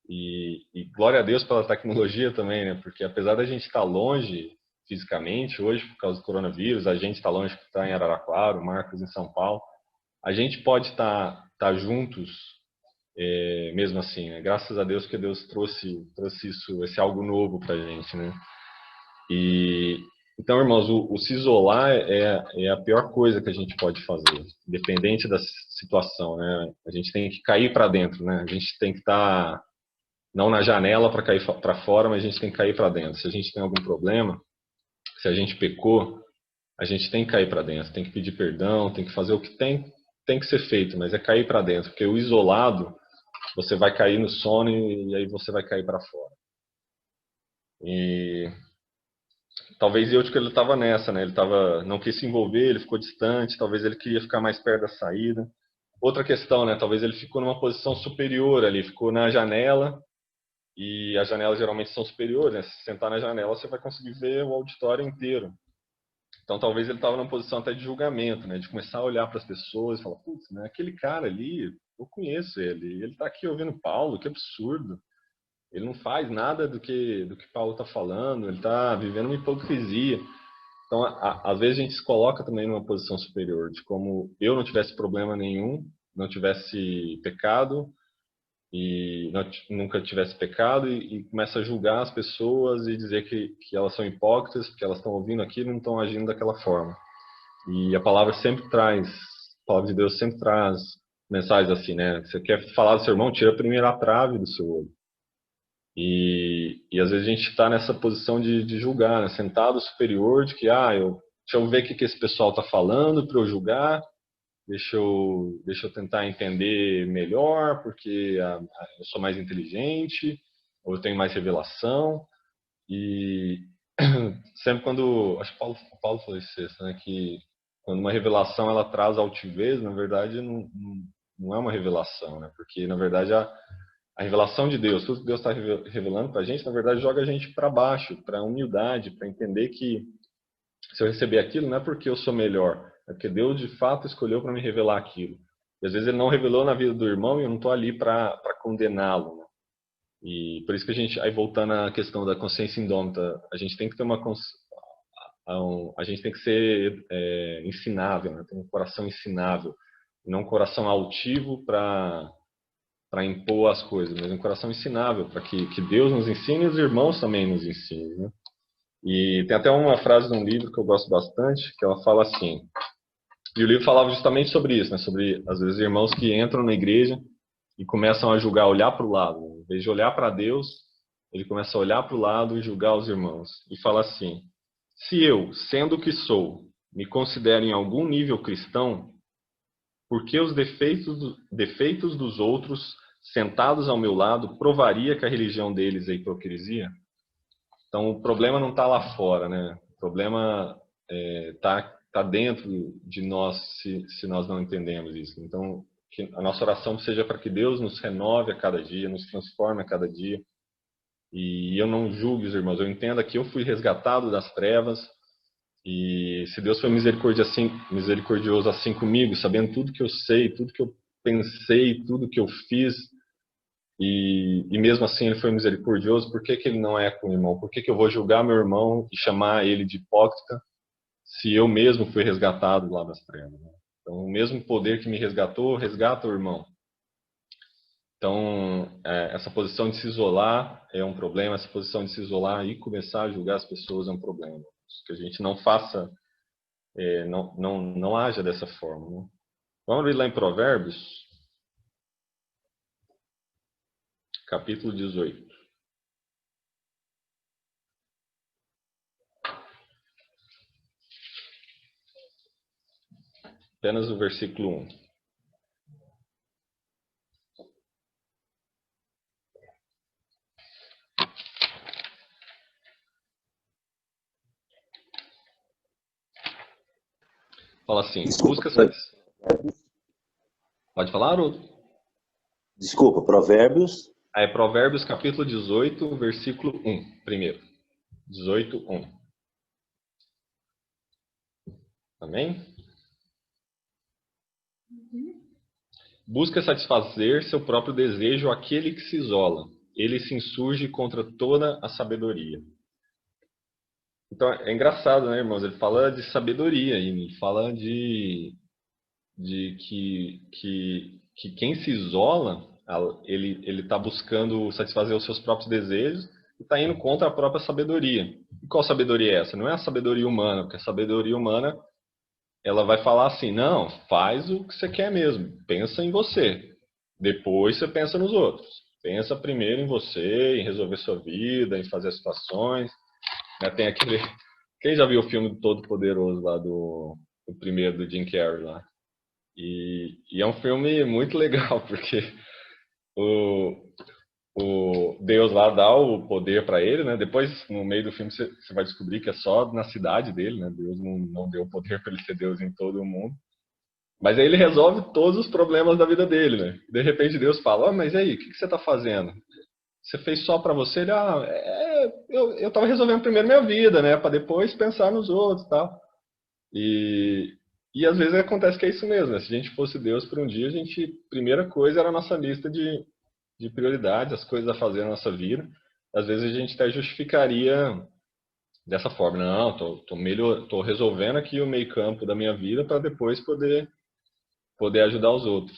S1: E glória a Deus pela tecnologia também, né? Porque apesar da gente estar longe fisicamente, hoje por causa do coronavírus, a gente está longe, que está em Araraquara, o Marcos em São Paulo, a gente pode estar juntos mesmo assim, né? Graças a Deus que Deus trouxe isso, esse algo novo para a gente, né? E então, irmãos, o se isolar é a pior coisa que a gente pode fazer, independente da situação, né? A gente tem que cair para dentro, né? A gente tem que estar não na janela para cair para fora, mas a gente tem que cair para dentro. Se a gente tem algum problema, se a gente pecou, a gente tem que cair para dentro, tem que pedir perdão, tem que fazer o que tem que ser feito, mas é cair para dentro, porque o isolado, você vai cair no sono e aí você vai cair para fora. E talvez eu, que ele estava nessa, né? Não quis se envolver, ele ficou distante, talvez ele queria ficar mais perto da saída. Outra questão, né? Talvez ele ficou numa posição superior ali, ficou na janela, e as janelas geralmente são superiores, né? Se sentar na janela, você vai conseguir ver o auditório inteiro. Então talvez ele estava numa posição até de julgamento, né? De começar a olhar para as pessoas e falar, putz, né? Aquele cara ali, eu conheço ele está aqui ouvindo Paulo, que absurdo. Ele não faz nada do que Paulo está falando, ele está vivendo uma hipocrisia. Então, às vezes a gente se coloca também numa posição superior, de como eu não tivesse problema nenhum, não tivesse pecado, e nunca tivesse pecado, e começa a julgar as pessoas e dizer que elas são hipócritas, porque elas estão ouvindo aquilo e não estão agindo daquela forma. E a palavra sempre traz, a palavra de Deus sempre traz mensagens assim, né? Você quer falar do seu irmão, tira a primeira trave do seu olho. E às vezes a gente está nessa posição de julgar, né? Sentado superior, de que, deixa eu ver o que esse pessoal está falando para eu julgar, deixa eu tentar entender melhor, porque eu sou mais inteligente, ou eu tenho mais revelação. E sempre acho que Paulo falou isso, né? Que quando uma revelação ela traz altivez, na verdade não é uma revelação, né? Porque na verdade a revelação de Deus, tudo que Deus está revelando para a gente, na verdade, joga a gente para baixo, para a humildade, para entender que se eu receber aquilo, não é porque eu sou melhor, é porque Deus de fato escolheu para me revelar aquilo. E às vezes Ele não revelou na vida do irmão e eu não estou ali para condená-lo. Né? E por isso que aí voltando à questão da consciência indômita, a gente tem que ter a gente tem que ser ensinável, né? Ter um coração ensinável, não um coração altivo para impor as coisas, mas um coração ensinável, para que Deus nos ensine e os irmãos também nos ensinem. Né? E tem até uma frase de um livro que eu gosto bastante, que ela fala assim, e o livro falava justamente sobre isso, né? Sobre, às vezes, irmãos que entram na igreja e começam a julgar, olhar para o lado. Né? Em vez de olhar para Deus, ele começa a olhar para o lado e julgar os irmãos. E fala assim, se eu, sendo o que sou, me considero em algum nível cristão, por que os defeitos dos outros sentados ao meu lado, provaria que a religião deles é hipocrisia? Então, o problema não está lá fora, né? O problema tá dentro de nós, se nós não entendemos isso. Então, que a nossa oração seja para que Deus nos renove a cada dia, nos transforme a cada dia, E eu não julgue os irmãos, eu entendo que eu fui resgatado das trevas, e se Deus foi misericordioso assim comigo, sabendo tudo que eu sei, tudo que eu pensei, tudo que eu fiz, e mesmo assim ele foi misericordioso, por que que ele não é com o irmão? Por que que eu vou julgar meu irmão e chamar ele de hipócrita, se eu mesmo fui resgatado lá das trevas, né? Então, o mesmo poder que me resgatou, resgata o irmão. Então, essa posição de se isolar é um problema, essa posição de se isolar e começar a julgar as pessoas é um problema. Que a gente não faça, não haja dessa forma, né? Vamos abrir lá em Provérbios, capítulo 18. Apenas o versículo 1. Fala assim,
S3: Desculpa,
S1: busca satisfazer. Pode falar, Haroldo?
S3: desculpa, Provérbios.
S1: É Provérbios capítulo 18, versículo 1, primeiro. 18, 1. Amém? Busca satisfazer seu próprio desejo aquele que se isola. Ele se insurge contra toda a sabedoria. Então, é engraçado, né, irmãos? Ele fala de sabedoria e ele fala de que quem se isola, ele está buscando satisfazer os seus próprios desejos e está indo contra a própria sabedoria. E qual sabedoria é essa? Não é a sabedoria humana, porque a sabedoria humana ela vai falar assim, não, faz o que você quer mesmo, pensa em você, depois você pensa nos outros. Pensa primeiro em você, em resolver sua vida, em fazer as situações. Né? Tem aquele... Quem já viu o filme do Todo-Poderoso lá, do primeiro, do Jim Carrey lá? E é um filme muito legal, porque o, o Deus lá dá o poder para ele, né? Depois, no meio do filme, você vai descobrir que é só na cidade dele, né? Deus não deu o poder para ele ser Deus em todo o mundo. Mas aí ele resolve todos os problemas da vida dele, né? De repente Deus fala, mas e aí, o que você está fazendo? Você fez só para você? Ele, eu estava resolvendo primeiro minha vida, né? Para depois pensar nos outros e tal. E, e às vezes acontece que é isso mesmo, né? Se a gente fosse Deus por um dia, primeira coisa era a nossa lista de prioridades, as coisas a fazer na nossa vida. Às vezes a gente até justificaria dessa forma, não, tô resolvendo aqui o meio campo da minha vida para depois poder ajudar os outros,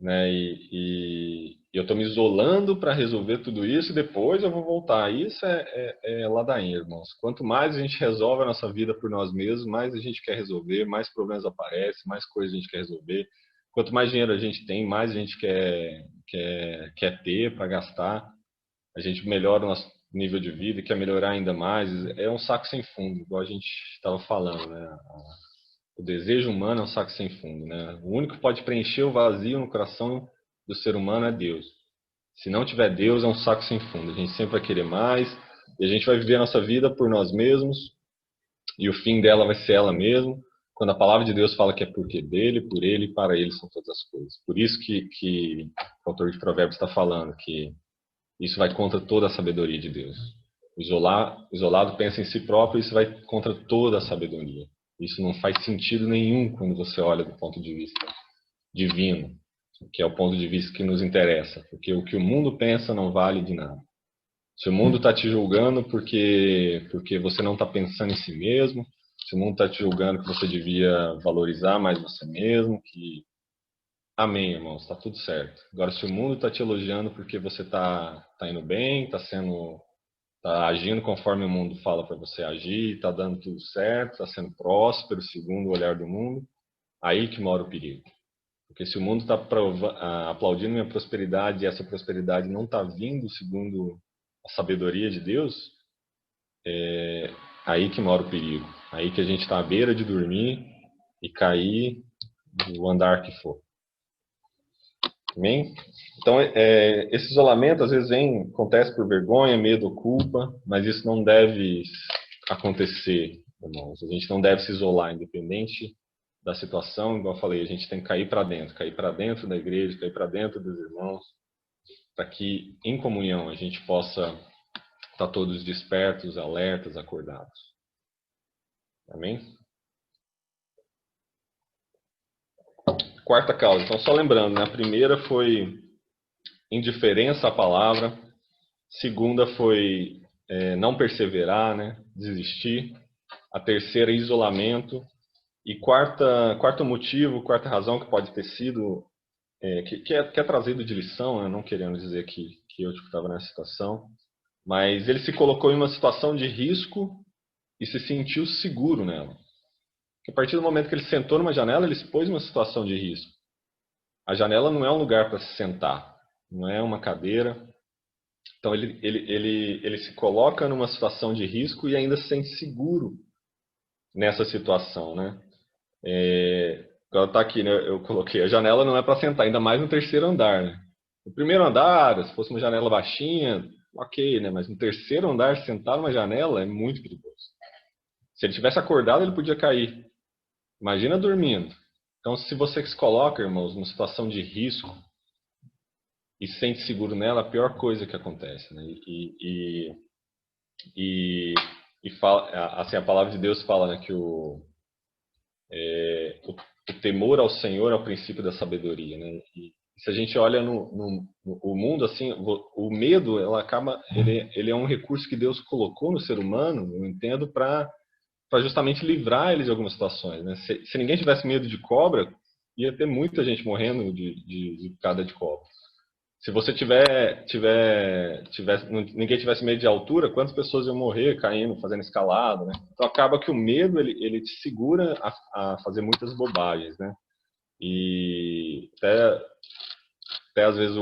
S1: né? E eu estou me isolando para resolver tudo isso e depois eu vou voltar. Isso é ladainha, irmãos. Quanto mais a gente resolve a nossa vida por nós mesmos, mais a gente quer resolver, mais problemas aparecem, mais coisas a gente quer resolver. Quanto mais dinheiro a gente tem, mais a gente quer ter para gastar. A gente melhora o nosso nível de vida e quer melhorar ainda mais. É um saco sem fundo, igual a gente estava falando, né? O desejo humano é um saco sem fundo, né? O único que pode preencher o vazio no coração do ser humano é Deus. Se não tiver Deus, é um saco sem fundo. A gente sempre vai querer mais e a gente vai viver a nossa vida por nós mesmos e o fim dela vai ser ela mesma. Quando a palavra de Deus fala que é porque dele, por ele e para ele são todas as coisas. Por isso que o autor de Provérbios está falando que isso vai contra toda a sabedoria de Deus. O isolado pensa em si próprio, isso vai contra toda a sabedoria. Isso não faz sentido nenhum quando você olha do ponto de vista divino, que é o ponto de vista que nos interessa, porque o que o mundo pensa não vale de nada. Se o mundo está te julgando porque você não está pensando em si mesmo, se o mundo está te julgando que você devia valorizar mais você mesmo, que amém, irmãos, está tudo certo. Agora, se o mundo está te elogiando porque você tá indo bem, tá agindo conforme o mundo fala para você agir, está dando tudo certo, está sendo próspero, segundo o olhar do mundo, aí que mora o perigo. Porque se o mundo está aplaudindo minha prosperidade e essa prosperidade não está vindo segundo a sabedoria de Deus, aí que mora o perigo. Aí que a gente está à beira de dormir e cair do andar que for. Amém? Então, esse isolamento às vezes acontece por vergonha, medo, culpa, mas isso não deve acontecer, irmãos. A gente não deve se isolar, independente da situação. Igual eu falei, a gente tem que cair para dentro da igreja, cair para dentro dos irmãos, para que em comunhão a gente possa estar todos despertos, alertas, acordados. Amém? Quarta causa. Então, só lembrando, né? A primeira foi indiferença à palavra. Segunda foi não perseverar, né? Desistir. A terceira, isolamento. E quarto motivo, quarta razão que pode ter sido, que é trazido de lição, né? Não querendo dizer que eu estava nessa situação, mas ele se colocou em uma situação de risco e se sentiu seguro nela. Porque a partir do momento que ele sentou numa janela, ele se pôs numa situação de risco. A janela não é um lugar para se sentar, não é uma cadeira. Então ele se coloca numa situação de risco e ainda se sente seguro nessa situação, né? Agora tá aqui, né? Eu coloquei, a janela não é para sentar, ainda mais no terceiro andar, né? No primeiro andar, se fosse uma janela baixinha, ok, né? Mas no terceiro andar, sentar numa janela é muito perigoso. Se ele tivesse acordado, ele podia cair. Imagina dormindo. Então, se você se coloca, irmãos, numa situação de risco e se sente seguro nela, a pior coisa que acontece, né? E fala, assim, a palavra de Deus fala, né, que o temor ao Senhor é o princípio da sabedoria, né? E se a gente olha no mundo, assim, o medo, ele é um recurso que Deus colocou no ser humano, eu entendo, para justamente livrar ele de algumas situações, né? Se ninguém tivesse medo de cobra, ia ter muita gente morrendo de picada de cobra. Se você ninguém tivesse medo de altura, quantas pessoas iam morrer caindo, fazendo escalada, né? Então acaba que o medo ele te segura a fazer muitas bobagens, né? E até às vezes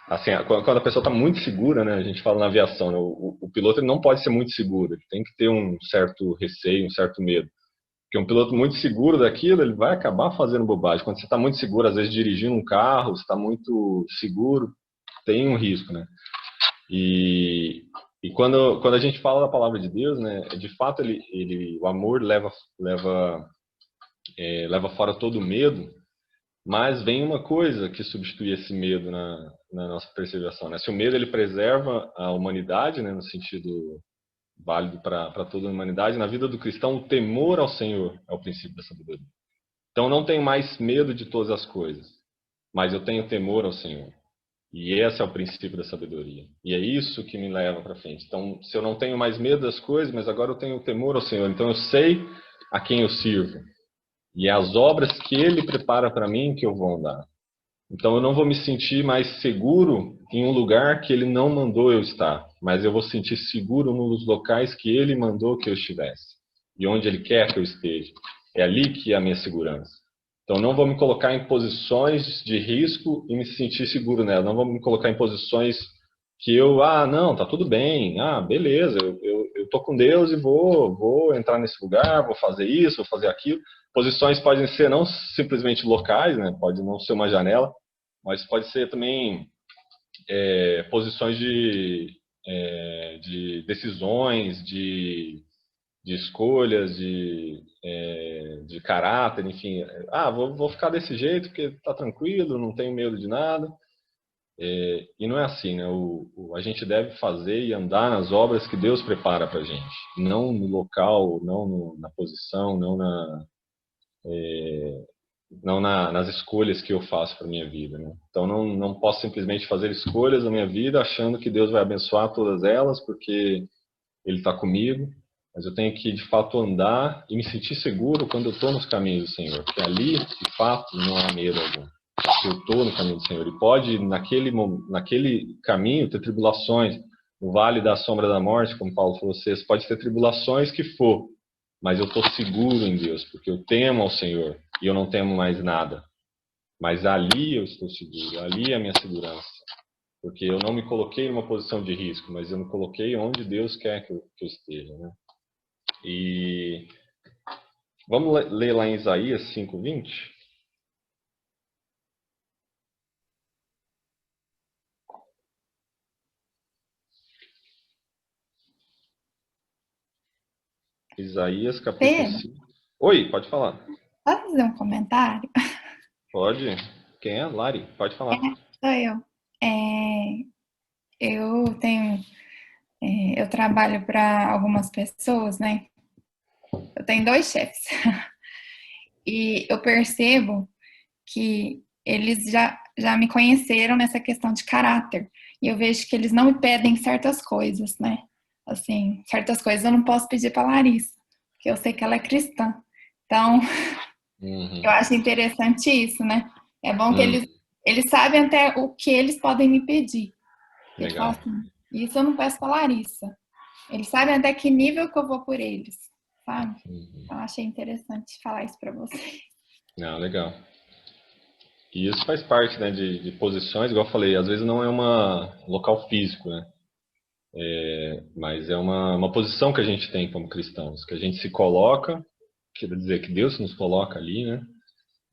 S1: assim, quando a pessoa está muito segura, né? A gente fala na aviação, né? O piloto ele não pode ser muito seguro, ele tem que ter um certo receio, um certo medo. Porque um piloto muito seguro daquilo, ele vai acabar fazendo bobagem. Quando você está muito seguro, às vezes dirigindo um carro, você está muito seguro, tem um risco, né? E quando a gente fala da palavra de Deus, né? De fato, o amor leva fora todo o medo, mas vem uma coisa que substitui esse medo na nossa perseverança, né? Se o medo ele preserva a humanidade, né? No sentido válido para toda a humanidade, na vida do cristão, o temor ao Senhor é o princípio da sabedoria. Então, eu não tenho mais medo de todas as coisas, mas eu tenho temor ao Senhor. E esse é o princípio da sabedoria. E é isso que me leva para frente. Então, se eu não tenho mais medo das coisas, mas agora eu tenho temor ao Senhor, então eu sei a quem eu sirvo. E é as obras que Ele prepara para mim que eu vou andar. Então eu não vou me sentir mais seguro em um lugar que ele não mandou eu estar, mas eu vou sentir seguro nos locais que ele mandou que eu estivesse e onde ele quer que eu esteja. É ali que é a minha segurança. Então não vou me colocar em posições de risco e me sentir seguro nela. Não vou me colocar em posições que não, tá tudo bem, beleza, eu tô com Deus e vou entrar nesse lugar, vou fazer isso, vou fazer aquilo. Posições podem ser não simplesmente locais, né? Pode não ser uma janela, mas pode ser também posições de decisões, de escolhas, de caráter, enfim. Vou ficar desse jeito porque tá tranquilo, não tenho medo de nada. E não é assim, né? A gente deve fazer e andar nas obras que Deus prepara para a gente, não no local, não na posição, não nas escolhas que eu faço para minha vida, né? Então não posso simplesmente fazer escolhas na minha vida achando que Deus vai abençoar todas elas porque Ele está comigo, mas eu tenho que de fato andar e me sentir seguro quando eu estou nos caminhos do Senhor, porque ali de fato não há medo algum. Eu estou no caminho do Senhor e pode naquele caminho ter tribulações, no vale da sombra da morte, como Paulo falou, vocês pode ter tribulações que for, mas eu estou seguro em Deus, porque eu temo ao Senhor e eu não temo mais nada. Mas ali eu estou seguro, ali é a minha segurança. Porque eu não me coloquei em uma posição de risco, mas eu me coloquei onde Deus quer que eu esteja, né? E vamos ler lá em Isaías 5:20? Isaías capítulo
S4: Pedro,
S1: 5. Oi, pode falar.
S4: posso fazer um comentário?
S1: Pode. Quem é? Lari, pode falar.
S4: Sou eu. É, eu tenho, eu trabalho para algumas pessoas, né? Eu tenho dois chefes e eu percebo que eles já me conheceram nessa questão de caráter. E eu vejo que eles não me pedem certas coisas, né? Assim, certas coisas eu não posso pedir para Larissa, porque eu sei que ela é cristã. Então,
S1: Uhum.
S4: eu acho interessante isso, né? É bom que
S1: Hum,
S4: eles sabem até o que eles podem me pedir. Eles falam
S1: legal.
S4: assim, isso eu não peço para Larissa. Eles sabem até que nível que eu vou por eles, sabe?
S1: Uhum.
S4: Então, achei interessante falar isso para vocês.
S1: Não, legal. E isso faz parte, né, de posições, igual eu falei, às vezes não é um local físico, né? Mas é uma posição que a gente tem como cristãos, que a gente se coloca, quer dizer, que Deus nos coloca ali, né?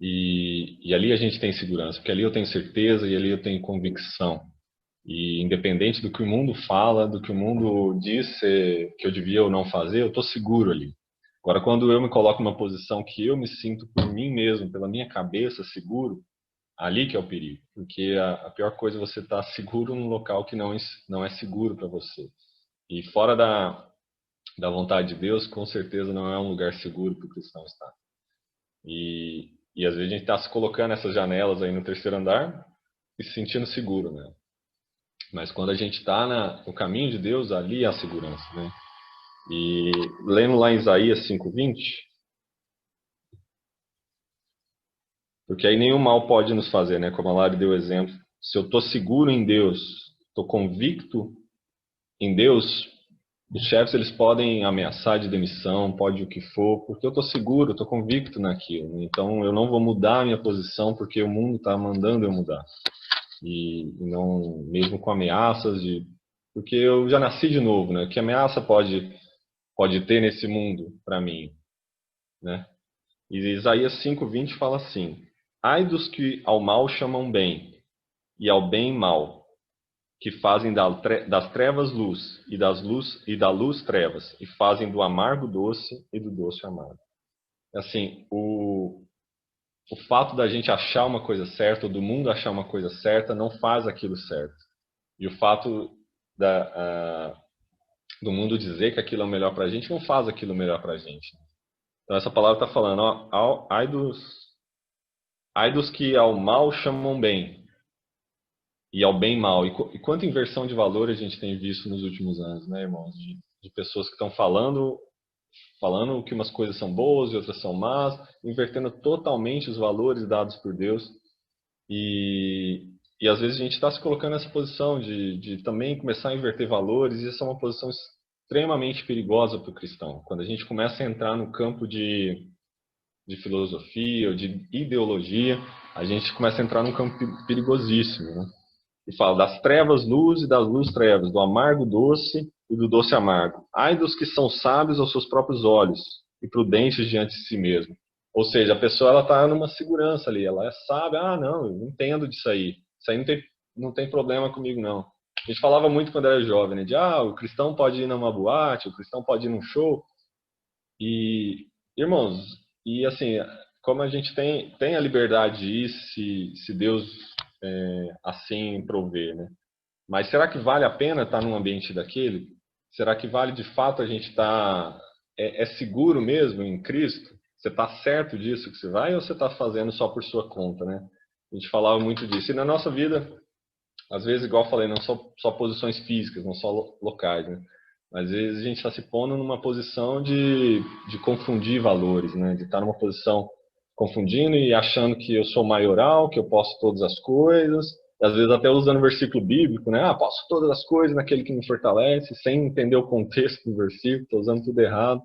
S1: E ali a gente tem segurança, porque ali eu tenho certeza e ali eu tenho convicção. E independente do que o mundo fala, do que o mundo diz que eu devia ou não fazer, eu estou seguro ali. Agora, quando eu me coloco numa posição que eu me sinto por mim mesmo, pela minha cabeça, seguro, ali que é o perigo. Porque a pior coisa é você estar seguro num local que não é seguro para você. E fora da vontade de Deus, com certeza não é um lugar seguro para o cristão estar. E às vezes a gente está se colocando nessas janelas aí no terceiro andar e se sentindo seguro, né? Mas quando a gente está no caminho de Deus, ali há segurança, né? E lendo lá em Isaías 5:20, porque aí nenhum mal pode nos fazer, né? Como a Lari deu exemplo. Se eu estou seguro em Deus, estou convicto em Deus, os chefes eles podem ameaçar de demissão, pode o que for, porque eu estou seguro, estou convicto naquilo. Então eu não vou mudar a minha posição porque o mundo está mandando eu mudar. E não mesmo com ameaças de porque eu já nasci de novo, né? Que ameaça pode ter nesse mundo para mim, né? E Isaías 5:20 fala assim: Ai dos que ao mal chamam bem e ao bem mal, que fazem das trevas luz e da luz trevas, e fazem do amargo doce e do doce amargo. Assim, o fato da gente achar uma coisa certa, ou do mundo achar uma coisa certa, não faz aquilo certo. E o fato do mundo dizer que aquilo é o melhor para a gente, não faz aquilo melhor para a gente. Então essa palavra está falando, ó, ai dos que ao mal chamam bem e ao bem mal. E quanta inversão de valor a gente tem visto nos últimos anos, né, irmãos? De pessoas que estão falando que umas coisas são boas e outras são más, invertendo totalmente os valores dados por Deus. E, e às vezes a gente está se colocando nessa posição de também começar a inverter valores, e isso é uma posição extremamente perigosa para o cristão. Quando a gente começa a entrar no campo de filosofia ou de ideologia, a gente começa a entrar num campo perigosíssimo, né? E fala das trevas luz e das luz trevas, do amargo doce e do doce amargo. Ai dos que são sábios aos seus próprios olhos e prudentes diante de si mesmo. Ou seja, a pessoa ela está numa segurança ali, ela é sábia, não, eu entendo disso aí não tem problema comigo não. A gente falava muito quando era jovem, né, de o cristão pode ir numa boate, o cristão pode ir num show, e irmãos, e assim, como a gente tem a liberdade de ir se Deus assim prover, né? Mas será que vale a pena estar num ambiente daquele? Será que vale de fato a gente estar é seguro mesmo em Cristo? Você está certo disso que você vai ou você está fazendo só por sua conta, né? A gente falava muito disso. E na nossa vida, às vezes, igual eu falei, não só posições físicas, não só locais, né? Mas às vezes a gente está se pondo numa posição de confundir valores, né? De estar numa posição confundindo e achando que eu sou maioral, que eu posso todas as coisas, e às vezes até usando versículo bíblico, né? Posso todas as coisas naquele que me fortalece, sem entender o contexto do versículo, estou usando tudo errado,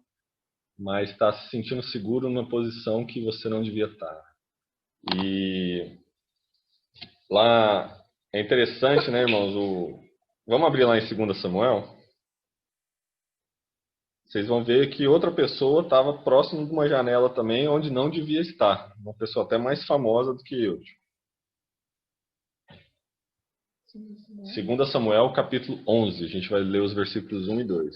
S1: mas está se sentindo seguro numa posição que você não devia estar. E lá é interessante, né, irmãos? Vamos abrir lá em 2 Samuel. Vocês vão ver que outra pessoa estava próximo de uma janela também, onde não devia estar. Uma pessoa até mais famosa do que eu. 2 Samuel, capítulo 11. A gente vai ler os versículos 1 e 2.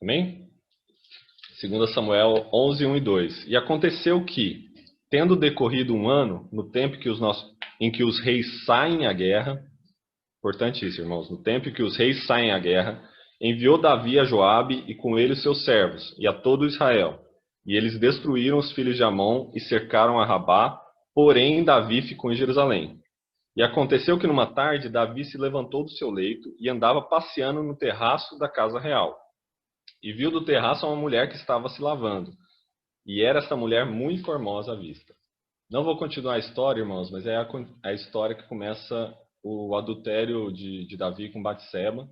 S1: Amém? 2 Samuel 11, 1 e 2. E aconteceu que, tendo decorrido um ano, no tempo em que os reis saem à guerra, importante isso, irmãos, no tempo em que os reis saem à guerra, enviou Davi a Joabe e com ele os seus servos, e a todo Israel. E eles destruíram os filhos de Amon e cercaram a Rabá, porém Davi ficou em Jerusalém. E aconteceu que numa tarde Davi se levantou do seu leito e andava passeando no terraço da casa real. E viu do terraço uma mulher que estava se lavando. E era essa mulher muito formosa à vista. Não vou continuar a história, irmãos, mas é a história que começa o adultério de Davi com Batseba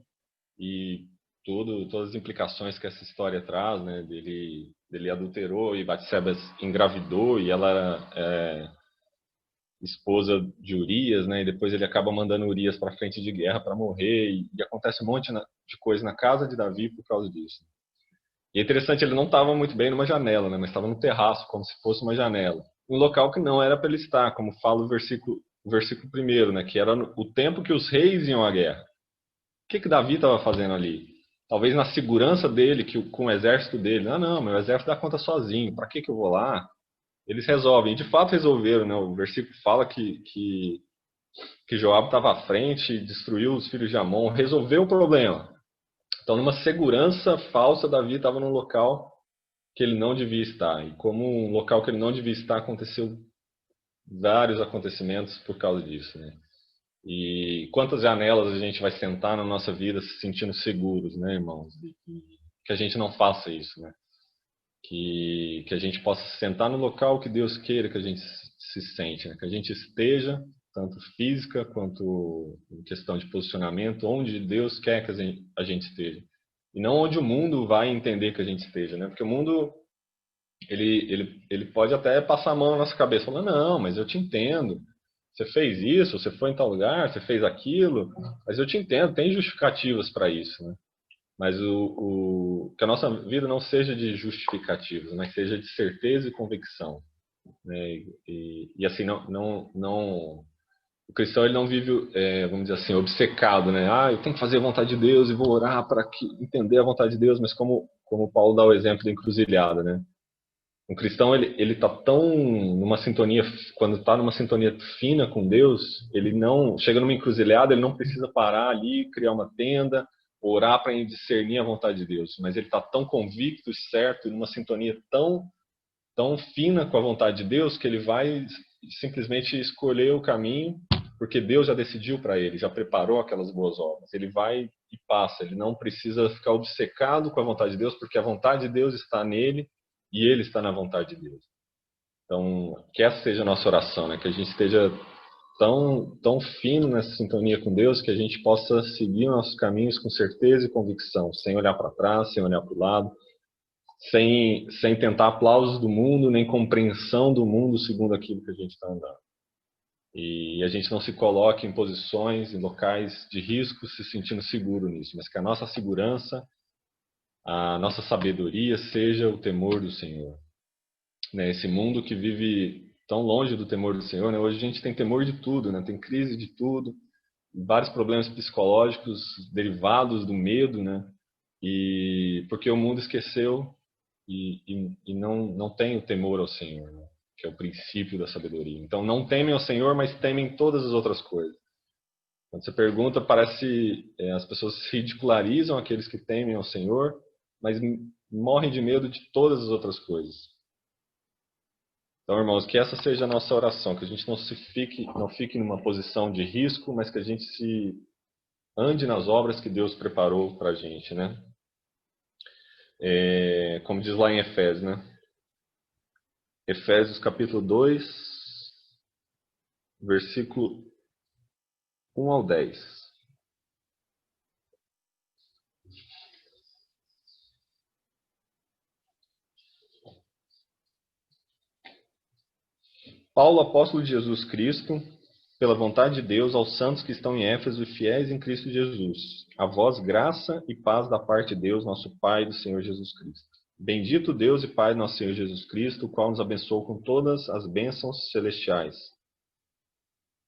S1: e todas as implicações que essa história traz, né? Dele adulterou e Batseba engravidou e ela era esposa de Urias, né? E depois ele acaba mandando Urias para frente de guerra para morrer e acontece um monte de coisa na casa de Davi por causa disso. E é interessante, ele não estava muito bem numa janela, né? Mas estava no terraço, como se fosse uma janela. Um local que não era para ele estar, como fala o versículo 1, né? Que era o tempo que os reis iam à guerra. O que Davi estava fazendo ali? Talvez na segurança dele, com o exército dele. Ah, não, meu exército dá conta sozinho. Para que eu vou lá? Eles resolvem. E de fato resolveram, né? O versículo fala que Joabe estava à frente, destruiu os filhos de Amon, resolveu o problema. Então, numa segurança falsa, Davi estava num local que ele não devia estar. E como um local que ele não devia estar, aconteceu vários acontecimentos por causa disso, né? E quantas janelas a gente vai sentar na nossa vida se sentindo seguros, né, irmãos? E que a gente não faça isso, né? Que a gente possa sentar no local que Deus queira que a gente se sente, né? Que a gente esteja, tanto física quanto em questão de posicionamento, onde Deus quer que a gente esteja. E não onde o mundo vai entender que a gente esteja, né? Porque o mundo, ele pode até passar a mão na nossa cabeça, falando, não, mas eu te entendo. Você fez isso, você foi em tal lugar, você fez aquilo, mas eu te entendo, tem justificativas para isso, né? Mas que a nossa vida não seja de justificativas, mas seja de certeza e convicção, né? E assim, o cristão ele não vive, vamos dizer assim, obcecado, né? Ah, eu tenho que fazer a vontade de Deus e vou orar para entender a vontade de Deus, mas como Paulo dá o exemplo da encruzilhada, né? Um cristão, ele tá tão numa sintonia, quando está numa sintonia fina com Deus, ele não, chega numa encruzilhada, ele não precisa parar ali, criar uma tenda, orar para discernir a vontade de Deus, mas ele está tão convicto e certo, numa sintonia tão fina com a vontade de Deus, que ele vai simplesmente escolher o caminho, porque Deus já decidiu para ele, já preparou aquelas boas obras. Ele vai e passa, ele não precisa ficar obcecado com a vontade de Deus, porque a vontade de Deus está nele e ele está na vontade de Deus. Então, que essa seja a nossa oração, né? Que a gente esteja tão fino nessa sintonia com Deus, que a gente possa seguir nossos caminhos com certeza e convicção, sem olhar para trás, sem olhar para o lado, sem tentar aplausos do mundo, nem compreensão do mundo segundo aquilo que a gente está andando. E a gente não se coloque em posições, em locais de risco, se sentindo seguro nisso, mas que a nossa segurança, a nossa sabedoria seja o temor do Senhor. Né? Esse mundo que vive tão longe do temor do Senhor, né? Hoje a gente tem temor de tudo, né? Tem crise de tudo, vários problemas psicológicos derivados do medo, né? E porque o mundo esqueceu e não tem o temor ao Senhor, né? Que é o princípio da sabedoria. Então não temem ao Senhor, mas temem todas as outras coisas. Quando você pergunta, parece as pessoas ridicularizam aqueles que temem ao Senhor, mas morrem de medo de todas as outras coisas. Então, irmãos, que essa seja a nossa oração, que a gente não fique numa posição de risco, mas que a gente se ande nas obras que Deus preparou para a gente, né? Como diz lá em Efésios, né? Efésios capítulo 2, versículo 1 ao 10. Paulo, apóstolo de Jesus Cristo, pela vontade de Deus, aos santos que estão em Éfeso e fiéis em Cristo Jesus. A vós graça e paz da parte de Deus, nosso Pai e do Senhor Jesus Cristo. Bendito Deus e Pai do nosso Senhor Jesus Cristo, o qual nos abençoou com todas as bênçãos celestiais.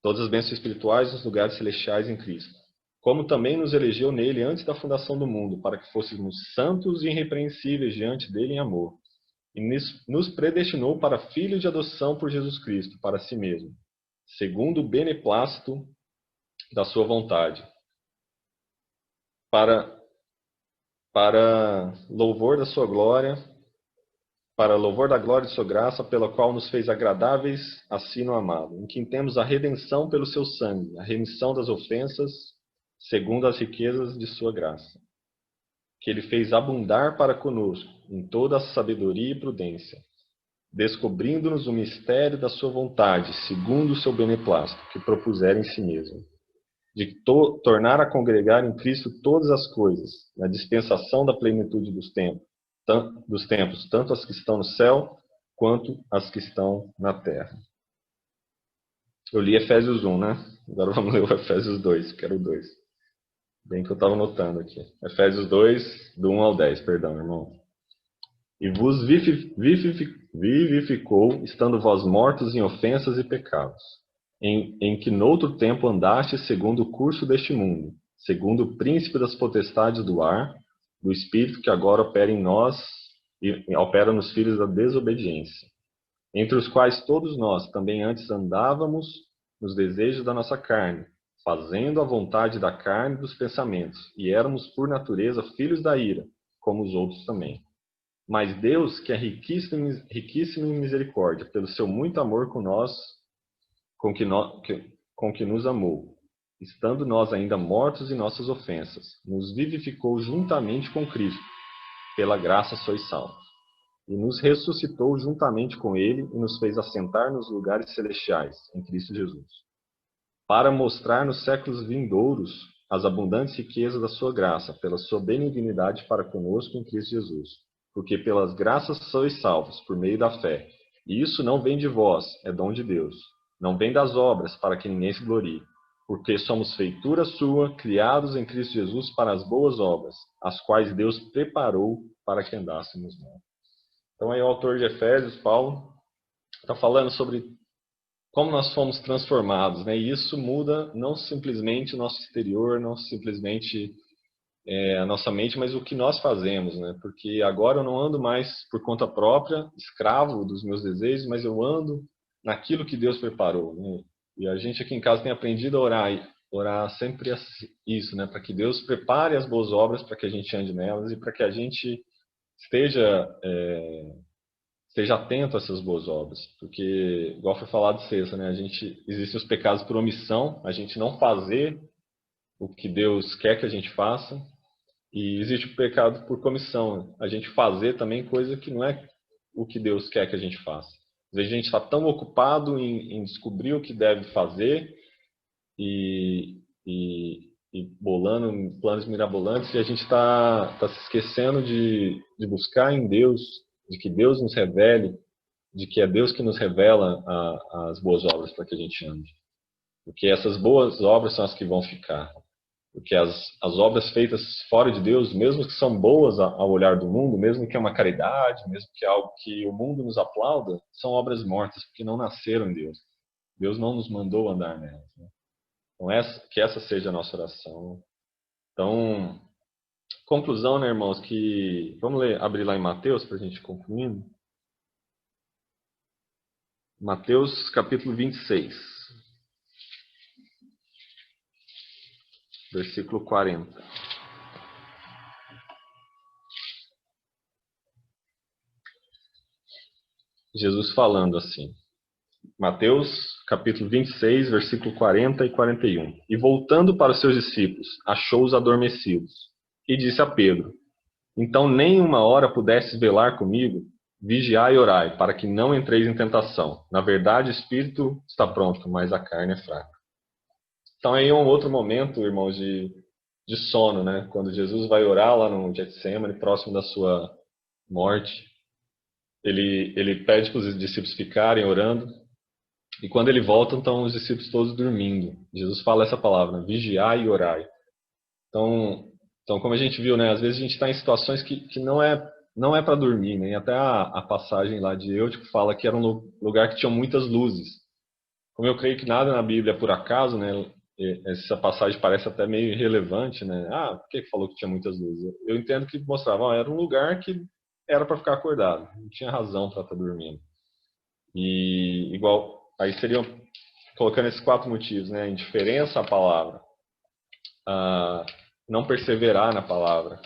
S1: Todas as bênçãos espirituais nos lugares celestiais em Cristo. como também nos elegeu nele antes da fundação do mundo, para que fôssemos santos e irrepreensíveis diante dele em amor. E nos predestinou para filhos de adoção por Jesus Cristo, para si mesmo, segundo o beneplácito da sua vontade, para louvor da sua glória, para louvor da glória de sua graça, pela qual nos fez agradáveis a si no amado, em quem temos a redenção pelo seu sangue, a remissão das ofensas, segundo as riquezas de sua graça, que ele fez abundar para conosco em toda a sabedoria e prudência, descobrindo-nos o mistério da sua vontade, segundo o seu beneplácito, que propusera em si mesmo, de tornar a congregar em Cristo todas as coisas, na dispensação da plenitude dos tempos, tanto as que estão no céu, quanto as que estão na terra. Eu li Efésios 1, né? Agora vamos ler o Efésios 2, que era o 2. Bem que eu estava anotando aqui. Efésios 2, do 1 ao 10, perdão, irmão. E vos vivificou, estando vós mortos em ofensas e pecados, em que noutro tempo andastes segundo o curso deste mundo, segundo o príncipe das potestades do ar, do Espírito que agora opera em nós e opera nos filhos da desobediência, entre os quais todos nós também antes andávamos nos desejos da nossa carne, fazendo a vontade da carne e dos pensamentos, e éramos por natureza filhos da ira, como os outros também. Mas Deus, que é riquíssimo em misericórdia, pelo seu muito amor com que nos amou, estando nós ainda mortos em nossas ofensas, nos vivificou juntamente com Cristo, pela graça sois salvos, e nos ressuscitou juntamente com ele e nos fez assentar nos lugares celestiais, em Cristo Jesus, para mostrar nos séculos vindouros as abundantes riquezas da sua graça, pela sua benignidade para conosco em Cristo Jesus. Porque pelas graças sois salvos, por meio da fé. E isso não vem de vós, é dom de Deus. Não vem das obras, para que ninguém se glorie. Porque somos feitura sua, criados em Cristo Jesus para as boas obras, as quais Deus preparou para que andássemos nela. Então aí o autor de Efésios, Paulo, está falando sobre como nós fomos transformados, né? E isso muda não simplesmente o nosso exterior, não simplesmente a nossa mente, mas o que nós fazemos, né? Porque agora eu não ando mais por conta própria, escravo dos meus desejos, mas eu ando naquilo que Deus preparou, né? E a gente aqui em casa tem aprendido a orar sempre isso, né? Para que Deus prepare as boas obras, para que a gente ande nelas e para que a gente esteja atento a essas boas obras, porque, igual foi falado sexta, né? Existem os pecados por omissão, a gente não fazer o que Deus quer que a gente faça, e existe o pecado por comissão, a gente fazer também coisa que não é o que Deus quer que a gente faça. Às vezes a gente está tão ocupado em descobrir o que deve fazer e bolando planos mirabolantes, e a gente está se esquecendo de buscar em Deus, de que Deus nos revele, de que é Deus que nos revela as boas obras para que a gente ande. Porque essas boas obras são as que vão ficar. Porque as obras feitas fora de Deus, mesmo que são boas ao olhar do mundo, mesmo que é uma caridade, mesmo que é algo que o mundo nos aplauda, são obras mortas, porque não nasceram em Deus. Deus não nos mandou andar nelas, né? Então, que essa seja a nossa oração. Então, conclusão, né, irmãos, que... Vamos abrir lá em Mateus, para a gente concluindo. Mateus, capítulo 26. Versículo 40. Jesus falando assim. Mateus, capítulo 26, versículo 40 e 41. E voltando para os seus discípulos, achou-os adormecidos. E disse a Pedro: Então nem uma hora pudesses velar comigo? Vigiai e orai, para que não entreis em tentação. Na verdade, o espírito está pronto, mas a carne é fraca. Então aí é um outro momento, irmãos, de sono, né? Quando Jesus vai orar lá no Getsemane, próximo da sua morte, ele pede para os discípulos ficarem orando, e quando ele volta, estão os discípulos todos dormindo. Jesus fala essa palavra, né? Vigiai e orai. Então, como a gente viu, né? Às vezes a gente está em situações que não é para dormir, né? E até a passagem lá de Eutico fala que era um lugar que tinha muitas luzes. Como eu creio que nada na Bíblia é por acaso, né? essa passagem parece até meio irrelevante, né? Ah, por que falou que tinha muitas luzes? Eu entendo que mostrava, ó, era um lugar que era para ficar acordado, não tinha razão para estar dormindo. E igual, aí seriam colocando esses 4 motivos, né? Indiferença à palavra, a não perseverar na palavra,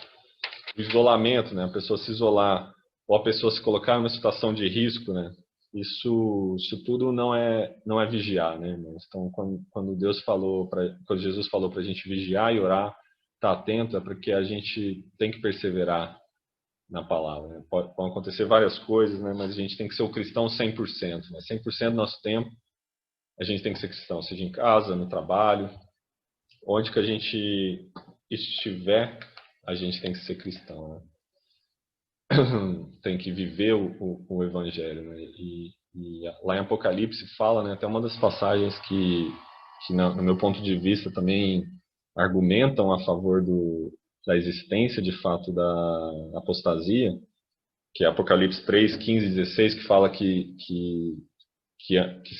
S1: o isolamento, né? A pessoa se isolar ou a pessoa se colocar numa situação de risco, né? Isso tudo não é vigiar, né, irmãos? Então, quando quando Jesus falou para a gente vigiar e orar, estar atento, é porque a gente tem que perseverar na palavra. Né? Pode acontecer várias coisas, né? Mas a gente tem que ser o cristão 100%. Né? 100% do nosso tempo a gente tem que ser cristão, seja em casa, no trabalho, onde que a gente estiver, a gente tem que ser cristão. Né? Tem que viver o evangelho, né? E lá em Apocalipse fala, né, até uma das passagens que no meu ponto de vista também argumentam a favor da existência de fato da apostasia, que é Apocalipse 3, 15 e 16, que fala que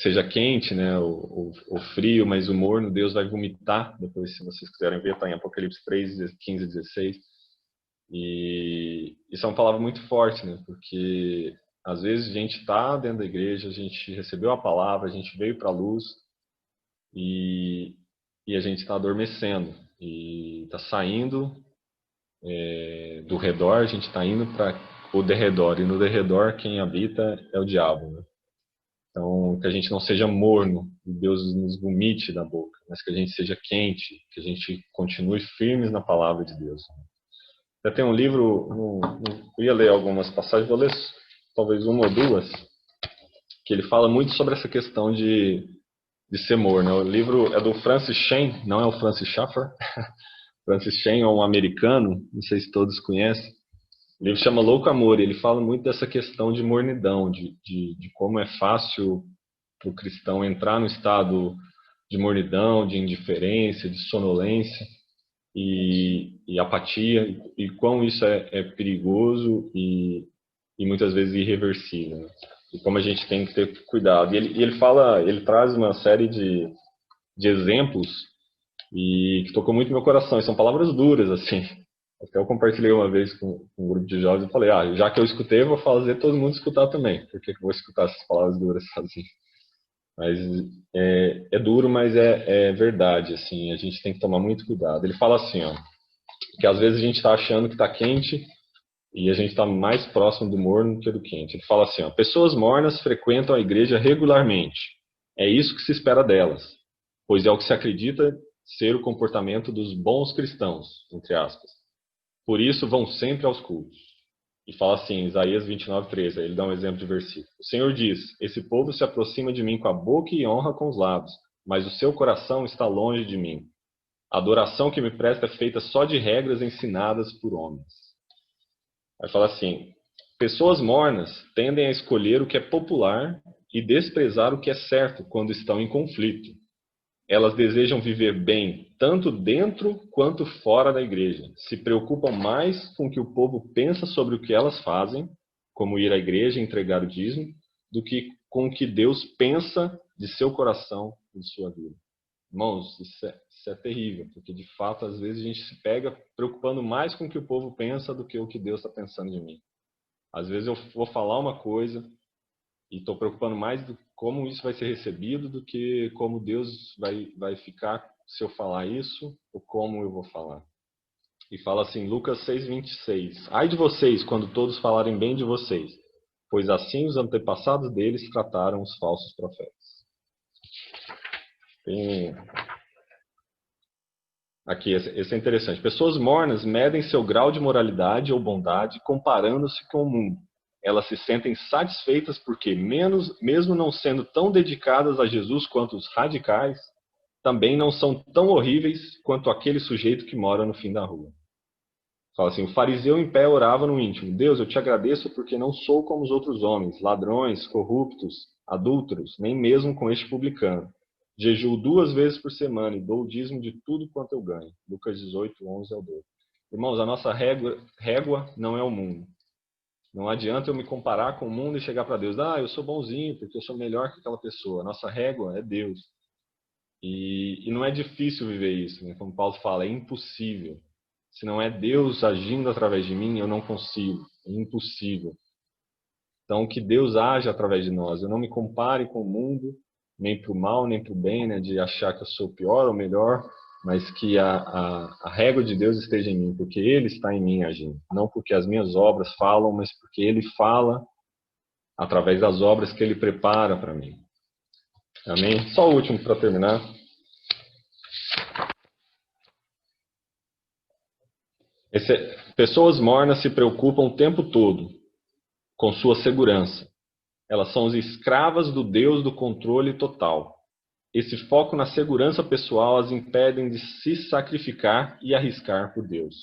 S1: seja quente, né, o frio, mas o morno Deus vai vomitar. Depois, se vocês quiserem ver, está em Apocalipse 3, 15 e 16. E isso é uma palavra muito forte, né? Porque às vezes a gente está dentro da igreja, a gente recebeu a palavra, a gente veio para a luz e, e a gente está adormecendo e está saindo do redor, a gente está indo para o derredor, e no derredor quem habita é o diabo, né? Então, que a gente não seja morno e Deus nos vomite da boca, mas que a gente seja quente, que a gente continue firmes na palavra de Deus. Já tem um livro, eu ia ler algumas passagens, vou ler talvez uma ou duas, que ele fala muito sobre essa questão de ser morno. O livro é do Francis Schaeffer, não é o Francis Schaeffer. Francis Schaeffer é um americano, não sei se todos conhecem. O livro chama Louco Amor, e ele fala muito dessa questão de mornidão, de como é fácil para o cristão entrar no estado de mornidão, de indiferença, de sonolência e apatia, e quão isso é perigoso e muitas vezes irreversível, né? E como a gente tem que ter cuidado. Ele traz uma série de exemplos e que tocou muito no meu coração, e são palavras duras, assim. Até eu compartilhei uma vez com um grupo de jovens e falei, já que eu escutei, eu vou fazer todo mundo escutar também. Por que eu vou escutar essas palavras duras sozinho? Mas é duro, mas é verdade, assim, a gente tem que tomar muito cuidado. Ele fala assim, ó, que às vezes a gente está achando que está quente e a gente está mais próximo do morno do que do quente. Ele fala assim, ó, pessoas mornas frequentam a igreja regularmente. É isso que se espera delas, pois é o que se acredita ser o comportamento dos bons cristãos, entre aspas. Por isso vão sempre aos cultos. E fala assim, Isaías 29:13, ele dá um exemplo de versículo. O Senhor diz, esse povo se aproxima de mim com a boca e honra com os lábios, mas o seu coração está longe de mim. A adoração que me presta é feita só de regras ensinadas por homens. Aí fala assim, pessoas mornas tendem a escolher o que é popular e desprezar o que é certo quando estão em conflito. Elas desejam viver bem tanto dentro quanto fora da igreja. Se preocupam mais com o que o povo pensa sobre o que elas fazem, como ir à igreja e entregar o dízimo, do que com o que Deus pensa de seu coração e de sua vida. Irmãos, isso é terrível, porque de fato às vezes a gente se pega preocupando mais com o que o povo pensa do que o que Deus está pensando de mim. Às vezes eu vou falar uma coisa e estou preocupando mais do como isso vai ser recebido do que como Deus vai ficar se eu falar isso ou como eu vou falar. E fala assim, Lucas 6:26. Ai de vocês quando todos falarem bem de vocês, pois assim os antepassados deles trataram os falsos profetas. Aqui, esse é interessante. Pessoas mornas medem seu grau de moralidade ou bondade comparando-se com o mundo. Elas se sentem satisfeitas porque, mesmo não sendo tão dedicadas a Jesus quanto os radicais, também não são tão horríveis quanto aquele sujeito que mora no fim da rua. Fala assim, o fariseu em pé orava no íntimo, Deus, eu te agradeço porque não sou como os outros homens, ladrões, corruptos, adúlteros, nem mesmo com este publicano. Jejuo 2 vezes por semana e dou o dízimo de tudo quanto eu ganho. Lucas 18:11-12. Irmãos, a nossa régua não é o mundo. Não adianta eu me comparar com o mundo e chegar para Deus, eu sou bonzinho porque eu sou melhor que aquela pessoa. A nossa régua é Deus. E não é difícil viver isso, né? Como Paulo fala, é impossível. Se não é Deus agindo através de mim, eu não consigo. É impossível. Então, que Deus age através de nós. Eu não me compare com o mundo, nem para o mal, nem para o bem, né? De achar que eu sou pior ou melhor, mas que a régua de Deus esteja em mim, porque Ele está em mim agindo. Não porque as minhas obras falam, mas porque Ele fala através das obras que Ele prepara para mim. Amém? Só o último para terminar. Pessoas mornas se preocupam o tempo todo com sua segurança. Elas são as escravas do Deus do controle total. Esse foco na segurança pessoal as impedem de se sacrificar e arriscar por Deus.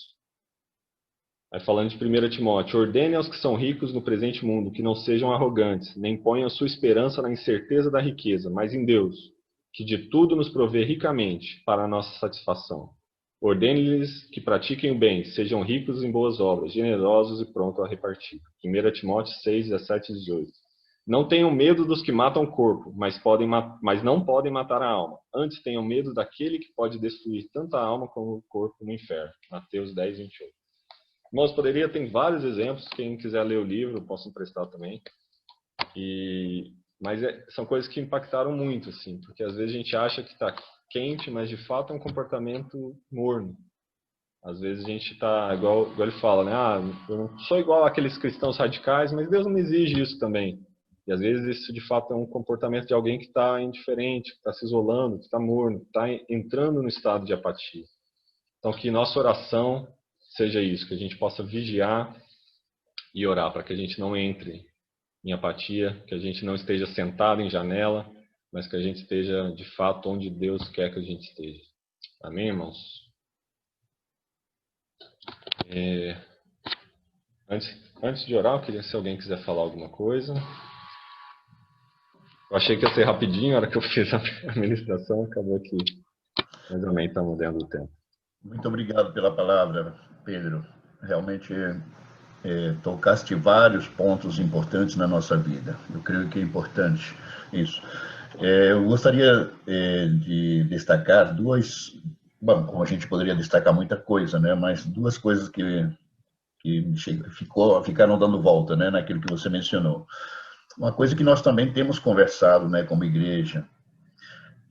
S1: Aí falando de 1 Timóteo, ordene aos que são ricos no presente mundo que não sejam arrogantes, nem ponham sua esperança na incerteza da riqueza, mas em Deus, que de tudo nos provê ricamente para a nossa satisfação. Ordene-lhes que pratiquem o bem, sejam ricos em boas obras, generosos e prontos a repartir. 1 Timóteo 6, 17 e 18. Não tenham medo dos que matam o corpo, mas não podem matar a alma. Antes tenham medo daquele que pode destruir tanto a alma como o corpo no inferno. Mateus 10, 28. Irmãos, poderia ter vários exemplos. Quem quiser ler o livro, eu posso emprestar também. Mas são coisas que impactaram muito, assim, porque às vezes a gente acha que está quente, mas de fato é um comportamento morno. Às vezes a gente está, igual ele fala, né? Eu não sou igual àqueles cristãos radicais, mas Deus não exige isso também. E às vezes isso de fato é um comportamento de alguém que está indiferente, que está se isolando, que está morno, que está entrando no estado de apatia. Então que nossa oração seja isso, que a gente possa vigiar e orar para que a gente não entre em apatia, que a gente não esteja sentado em janela, mas que a gente esteja de fato onde Deus quer que a gente esteja. Amém, irmãos? Antes de orar, eu queria se alguém quiser falar alguma coisa. Eu achei que ia ser rapidinho, a hora que eu fiz a ministração, acabou aqui. Mas amém, estamos dentro do tempo.
S5: Muito obrigado pela palavra, Pedro. Realmente tocaste vários pontos importantes na nossa vida. Eu creio que é importante isso. Eu gostaria de destacar bom, como a gente poderia destacar muita coisa, né? Mas duas coisas que ficaram dando volta, né? Naquilo que você mencionou. Uma coisa que nós também temos conversado, né, como igreja,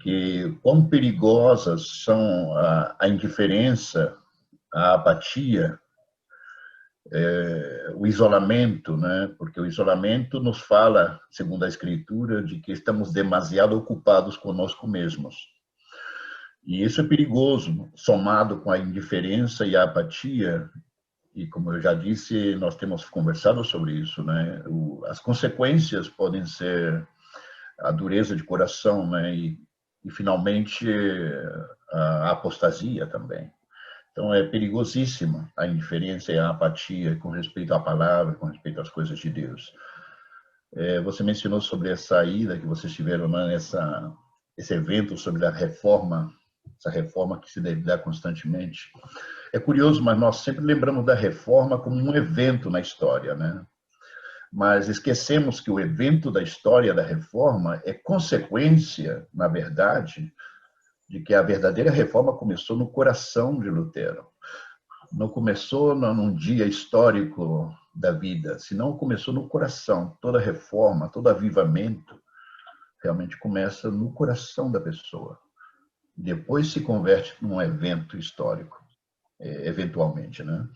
S5: que quão perigosas são a indiferença, a apatia, o isolamento, né? Porque o isolamento nos fala, segundo a Escritura, de que estamos demasiado ocupados conosco mesmos. E isso é perigoso, somado com a indiferença e a apatia. E como eu já disse, nós temos conversado sobre isso, né? As consequências podem ser a dureza de coração, né? E finalmente a apostasia também. Então é perigosíssima a indiferença e a apatia com respeito à palavra, com respeito às coisas de Deus. Você mencionou sobre essa ida que vocês tiveram, né? Esse evento sobre a reforma, essa reforma que se deve dar constantemente. É curioso, mas nós sempre lembramos da reforma como um evento na história, né? Mas esquecemos que o evento da história da reforma é consequência, na verdade, de que a verdadeira reforma começou no coração de Lutero. Não começou num dia histórico da vida, senão começou no coração. Toda reforma, todo avivamento, realmente começa no coração da pessoa. Depois se converte num evento histórico. Eventualmente, né?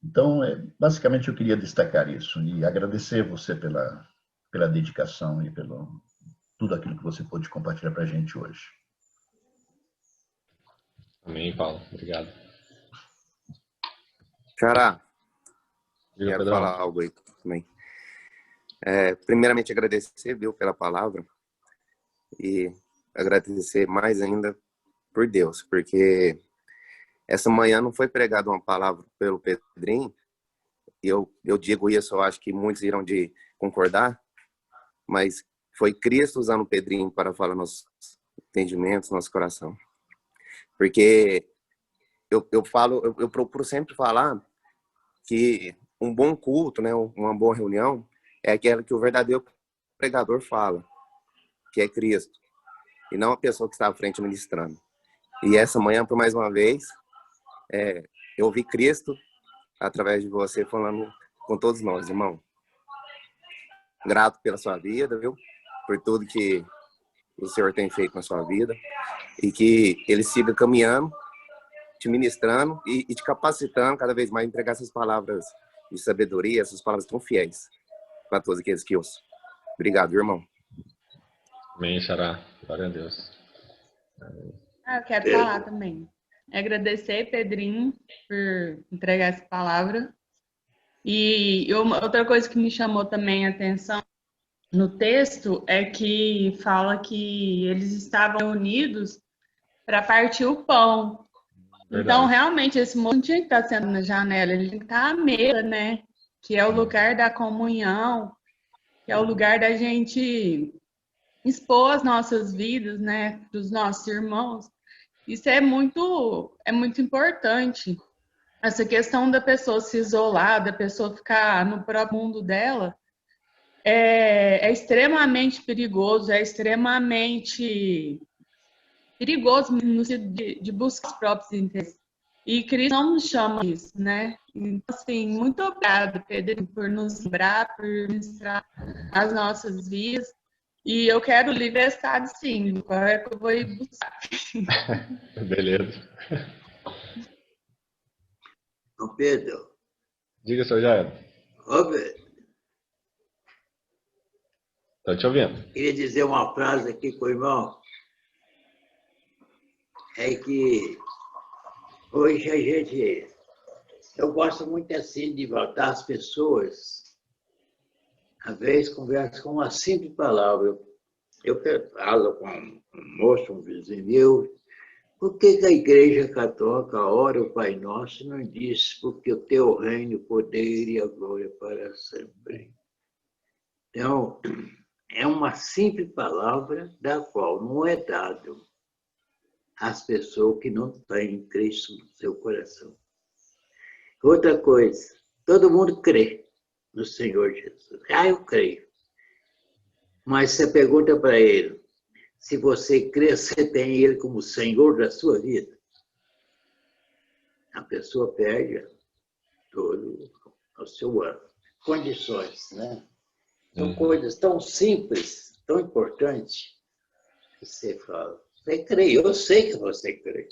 S5: Então, basicamente eu queria destacar isso e agradecer você pela dedicação e pelo tudo aquilo que você pôde compartilhar para a gente hoje.
S1: Amém, Paulo. Obrigado.
S6: Xará,
S1: Quero
S6: falar algo aí também. Primeiramente, agradecer, viu, pela palavra e agradecer mais ainda por Deus, porque essa manhã não foi pregada uma palavra pelo Pedrinho, e eu digo isso, eu acho que muitos irão de concordar, mas foi Cristo usando o Pedrinho para falar nossos entendimentos, nosso coração. Porque eu procuro sempre falar que um bom culto, né, uma boa reunião, é aquela que o verdadeiro pregador fala, que é Cristo. e não a pessoa que está à frente ministrando. E essa manhã, por mais uma vez, eu ouvi Cristo através de você falando com todos nós, irmão. Grato pela sua vida, viu? Por tudo que o Senhor tem feito na sua vida e que Ele siga caminhando, te ministrando e te capacitando cada vez mais a entregar essas palavras de sabedoria, essas palavras tão fiéis para todos aqueles que ouçam. Obrigado, irmão.
S1: Amém, Xará. Glória a Deus.
S7: Eu quero falar também. Agradecer, Pedrinho, por entregar essa palavra. E outra coisa que me chamou também a atenção no texto é que fala que eles estavam unidos para partir o pão.
S1: Verdade.
S7: Então, realmente, esse moço não tinha que estar sendo na janela, ele tinha que estar à mesa, né? Que é o lugar da comunhão, que é o lugar da gente expor as nossas vidas, né? Dos nossos irmãos. Isso é muito importante. Essa questão da pessoa se isolar, da pessoa ficar no próprio mundo dela, é extremamente perigoso, é extremamente perigoso no sentido de buscar os próprios interesses. E Cristo não nos chama disso, né? Então, assim, muito obrigada, Pedro, por nos lembrar, por mostrar as nossas vidas. E eu quero o livro Estado, sim, qual é que eu vou ir buscar.
S1: Beleza.
S8: Ô Pedro,
S1: Diga, seu Jairo.
S8: ô Pedro,
S1: Estou te ouvindo.
S8: queria dizer uma frase aqui com o irmão. É que hoje eu gosto muito assim de voltar às pessoas, às vezes converso com uma simples palavra. Eu falo com um moço, um vizinho meu, por que a Igreja Católica ora o Pai Nosso e não diz porque o teu reino, o poder e a glória para sempre? Então, é uma simples palavra da qual não é dado às pessoas que não têm Cristo no seu coração. Outra coisa, todo mundo crê no Senhor Jesus. Eu creio. Mas você pergunta para ele, se você crê, você tem ele como Senhor da sua vida? A pessoa perde todo o seu ano. Condições, né? São coisas tão simples, tão importantes, que você fala. Você crê, eu sei que você crê.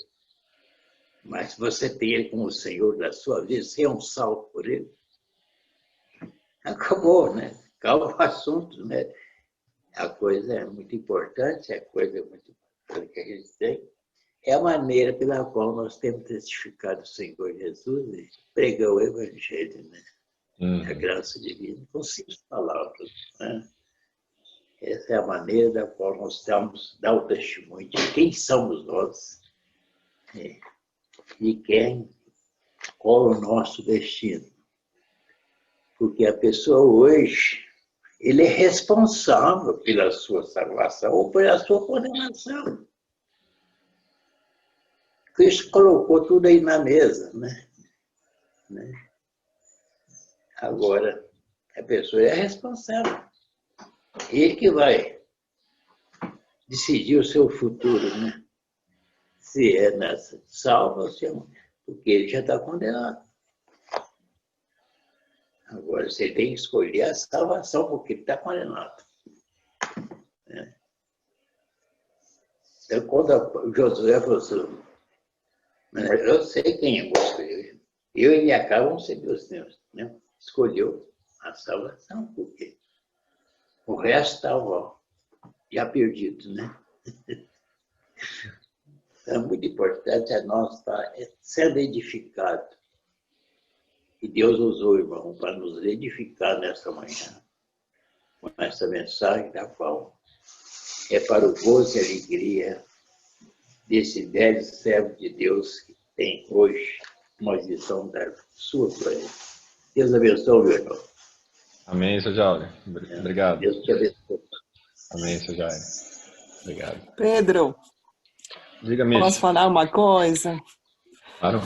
S8: Mas você tem ele como Senhor da sua vida, você é um salvo por ele. Acabou, né? Acabou o assunto, né? A coisa é muito importante, a coisa muito importante que a gente tem. É a maneira pela qual nós temos testificado o Senhor Jesus e pregar o Evangelho, né? A graça divina, com simples palavras, né? Essa é a maneira da qual nós estamos dando o testemunho de quem somos nós, né? E qual é o nosso destino. Porque a pessoa hoje, ele é responsável pela sua salvação ou pela sua condenação. Cristo colocou tudo aí na mesa, né? Agora, a pessoa é responsável. Ele que vai decidir o seu futuro, né? Se é nessa salva ou se é... Porque ele já está condenado. Agora, você tem que escolher a salvação, porque ele está condenado. Então, quando Josué falou assim, eu sei quem eu vou escolher. Eu e minha casa vamos ser meus Deus, né? Escolheu a salvação, porque o resto estava já perdido, né? É muito importante a nós estar sendo edificado. E Deus usou, irmão, para nos edificar nessa manhã, com essa mensagem da qual é para o gozo e alegria desse velho servo de Deus que tem hoje uma visão da sua glória. Deus abençoe, meu irmão.
S1: Amém, seu Jairo. Obrigado.
S8: Deus te abençoe.
S1: Amém, seu Jairo. Obrigado.
S9: Pedro,
S1: Diga-me.
S9: posso falar uma coisa?
S1: Claro.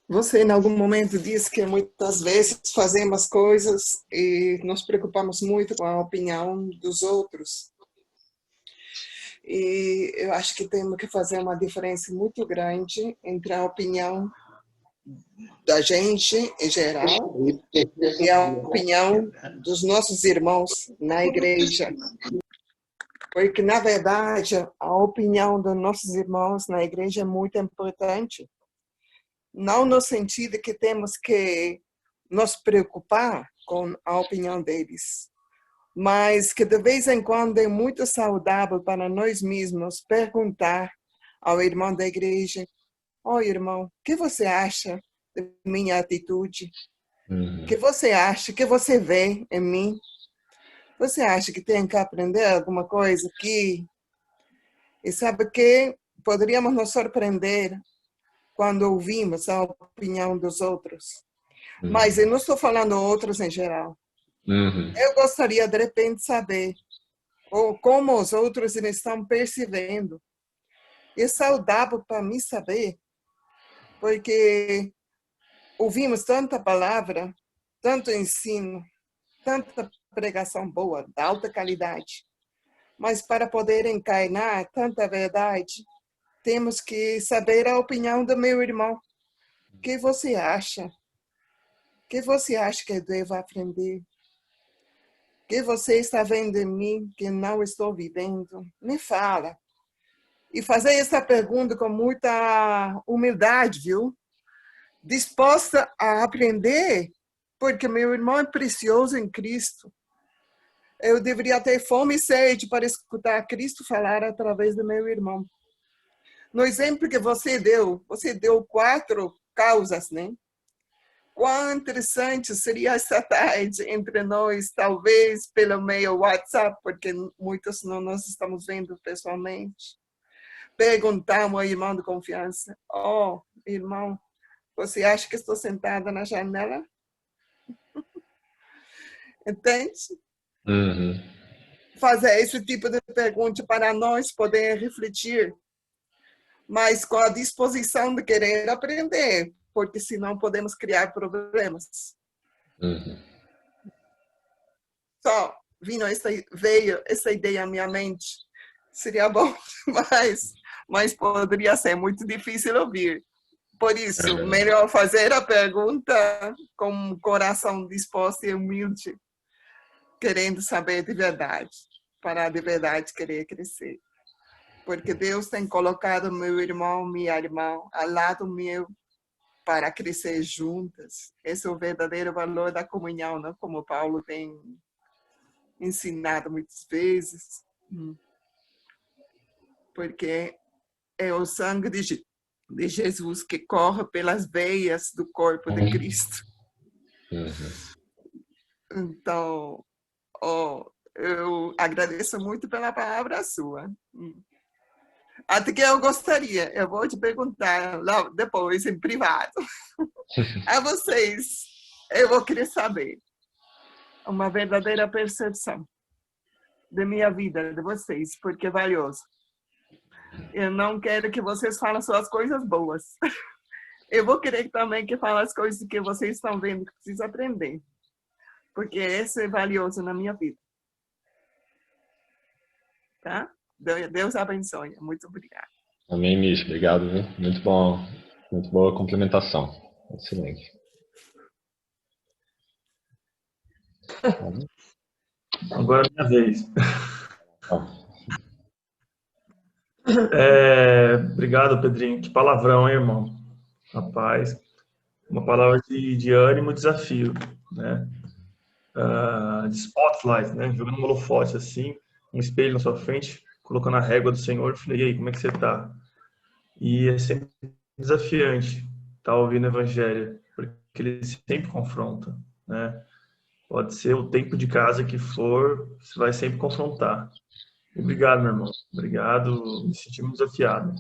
S9: Você, em algum momento, disse que muitas vezes fazemos coisas e nos preocupamos muito com a opinião dos outros. E eu acho que temos que fazer uma diferença muito grande entre a opinião da gente em geral e a opinião dos nossos irmãos na igreja. Porque, na verdade, a opinião dos nossos irmãos na igreja é muito importante. Não no sentido que temos que nos preocupar com a opinião deles, mas que de vez em quando é muito saudável para nós mesmos perguntar ao irmão da igreja: "Ó, irmão, o que você acha da minha atitude? O que você acha? O que você vê em mim? Você acha que tem que aprender alguma coisa aqui?" E sabe que poderíamos nos surpreender quando ouvimos a opinião dos outros. Mas eu não estou falando outros em geral. Eu gostaria, de repente, saber como os outros estão percebendo. É saudável para mim saber, porque ouvimos tanta palavra, tanto ensino, tanta pregação boa, de alta qualidade. Mas para poder encarnar tanta verdade, temos que saber a opinião do meu irmão. O que você acha? O que você acha que eu devo aprender? O que você está vendo em mim que não estou vivendo? Me fala. E fazer essa pergunta com muita humildade, viu? Disposta a aprender, porque meu irmão é precioso em Cristo. Eu deveria ter fome e sede para escutar Cristo falar através do meu irmão. No exemplo que você deu 4 causas, né? Quão interessante seria essa tarde entre nós, talvez pelo meio WhatsApp, porque muitos não nós estamos vendo pessoalmente. Perguntar ao irmão de confiança: "Oh, irmão, você acha que estou sentada na janela?" Entende? Fazer esse tipo de pergunta para nós poder refletir, mas com a disposição de querer aprender, porque senão podemos criar problemas. Só veio essa ideia à minha mente. Seria bom, mas poderia ser muito difícil ouvir. Por isso, melhor fazer a pergunta com um coração disposto e humilde, querendo saber de verdade, para de verdade querer crescer. Porque Deus tem colocado meu irmão, minha irmã, ao lado meu, para crescer juntas. Esse é o verdadeiro valor da comunhão, não? Como Paulo tem ensinado muitas vezes. Porque é o sangue de Jesus que corre pelas veias do corpo de Cristo. Então, eu agradeço muito pela palavra sua. Até que eu vou te perguntar lá depois, em privado, a vocês. Eu vou querer saber uma verdadeira percepção da minha vida, de vocês, porque é valioso. Eu não quero que vocês falem só as coisas boas. Eu vou querer também que falem as coisas que vocês estão vendo que precisam aprender, porque esse é valioso na minha vida. Tá? Deus abençoe. Muito obrigada.
S1: Amém, Mish. Obrigado, viu? Muito bom. Muito boa complementação. Excelente.
S10: Agora é minha vez. Obrigado, Pedrinho. Que palavrão, hein, irmão? Rapaz, uma palavra de ânimo e desafio, né? De spotlight, né? Jogando um holofote assim, um espelho na sua frente, colocando a régua do Senhor. Falei: "E aí, como é que você tá?" E é sempre desafiante estar ouvindo o Evangelho, porque ele sempre confronta, né? Pode ser o tempo de casa que for, você vai sempre confrontar. Obrigado, meu irmão. Obrigado, me senti muito desafiado.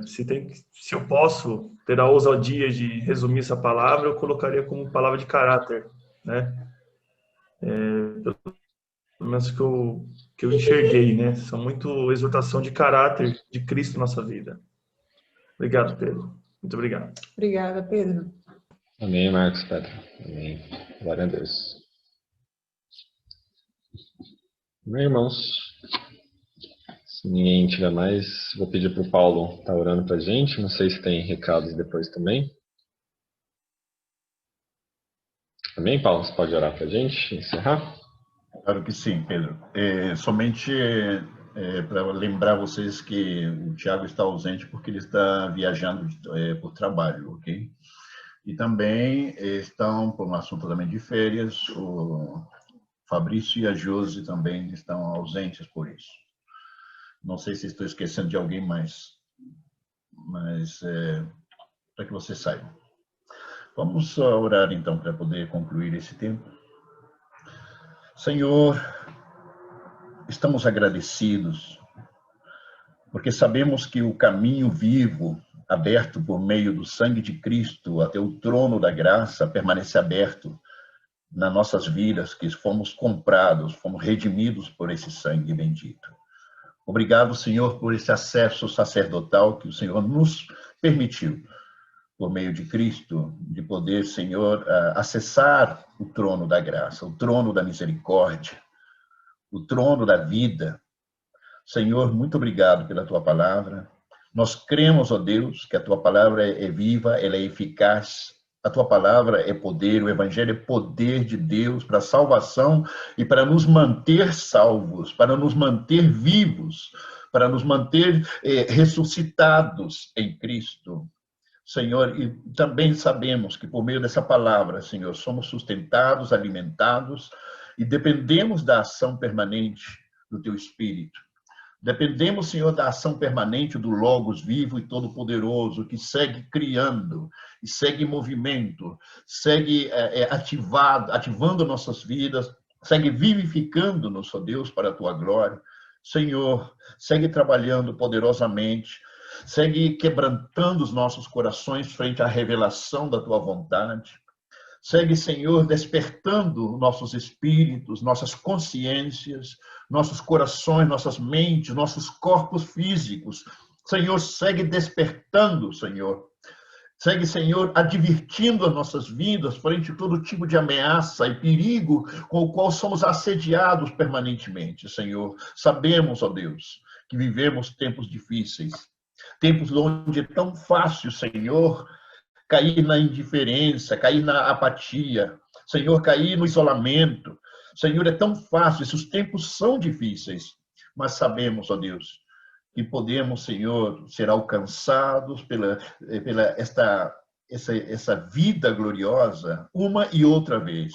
S10: Se eu posso ter a ousadia de resumir essa palavra, eu colocaria como palavra de caráter, né? Pelo menos que eu enxerguei, né? São muito exortação de caráter de Cristo na nossa vida. Obrigado, Pedro. Muito obrigado.
S7: Obrigada, Pedro.
S1: Amém, Marcos, Pedro. Amém. Glória a Deus. Meus irmãos. Se ninguém tiver mais, vou pedir para o Paulo estar orando para a gente. Não sei se tem recados depois também. Também, Paulo, você pode orar para a gente encerrar?
S5: Claro que sim, Pedro. Somente para lembrar vocês que o Tiago está ausente porque ele está viajando por trabalho, ok? E também estão, por um assunto também de férias, o Fabrício e a Josi também estão ausentes por isso. Não sei se estou esquecendo de alguém mais, mas para que vocês saibam. Vamos orar então para poder concluir esse tempo. Senhor, estamos agradecidos, porque sabemos que o caminho vivo, aberto por meio do sangue de Cristo até o trono da graça, permanece aberto nas nossas vidas, que fomos comprados, fomos redimidos por esse sangue bendito. Obrigado, Senhor, por esse acesso sacerdotal que o Senhor nos permitiu, por meio de Cristo, de poder, Senhor, acessar o trono da graça, o trono da misericórdia, o trono da vida. Senhor, muito obrigado pela Tua palavra. Nós cremos, ó Deus, que a Tua palavra é viva, ela é eficaz. A Tua palavra é poder, o Evangelho é poder de Deus para a salvação e para nos manter salvos, para nos manter vivos, para nos manter ressuscitados em Cristo. Senhor, e também sabemos que por meio dessa palavra, Senhor, somos sustentados, alimentados e dependemos da ação permanente do Teu Espírito. Dependemos, Senhor, da ação permanente do Logos vivo e todo-poderoso, que segue criando e segue em movimento, segue ativando nossas vidas, segue vivificando-nos, ó Deus, para a Tua glória. Senhor, segue trabalhando poderosamente, segue quebrantando os nossos corações frente à revelação da Tua vontade. Segue, Senhor, despertando nossos espíritos, nossas consciências, nossos corações, nossas mentes, nossos corpos físicos. Senhor, segue despertando, Senhor. Segue, Senhor, advertindo as nossas vidas frente a todo tipo de ameaça e perigo com o qual somos assediados permanentemente, Senhor. Sabemos, ó Deus, que vivemos tempos difíceis, tempos onde é tão fácil, Senhor, cair na indiferença, cair na apatia, Senhor, cair no isolamento. Senhor, é tão fácil, esses tempos são difíceis, mas sabemos, ó Deus, que podemos, Senhor, ser alcançados pela essa vida gloriosa uma e outra vez,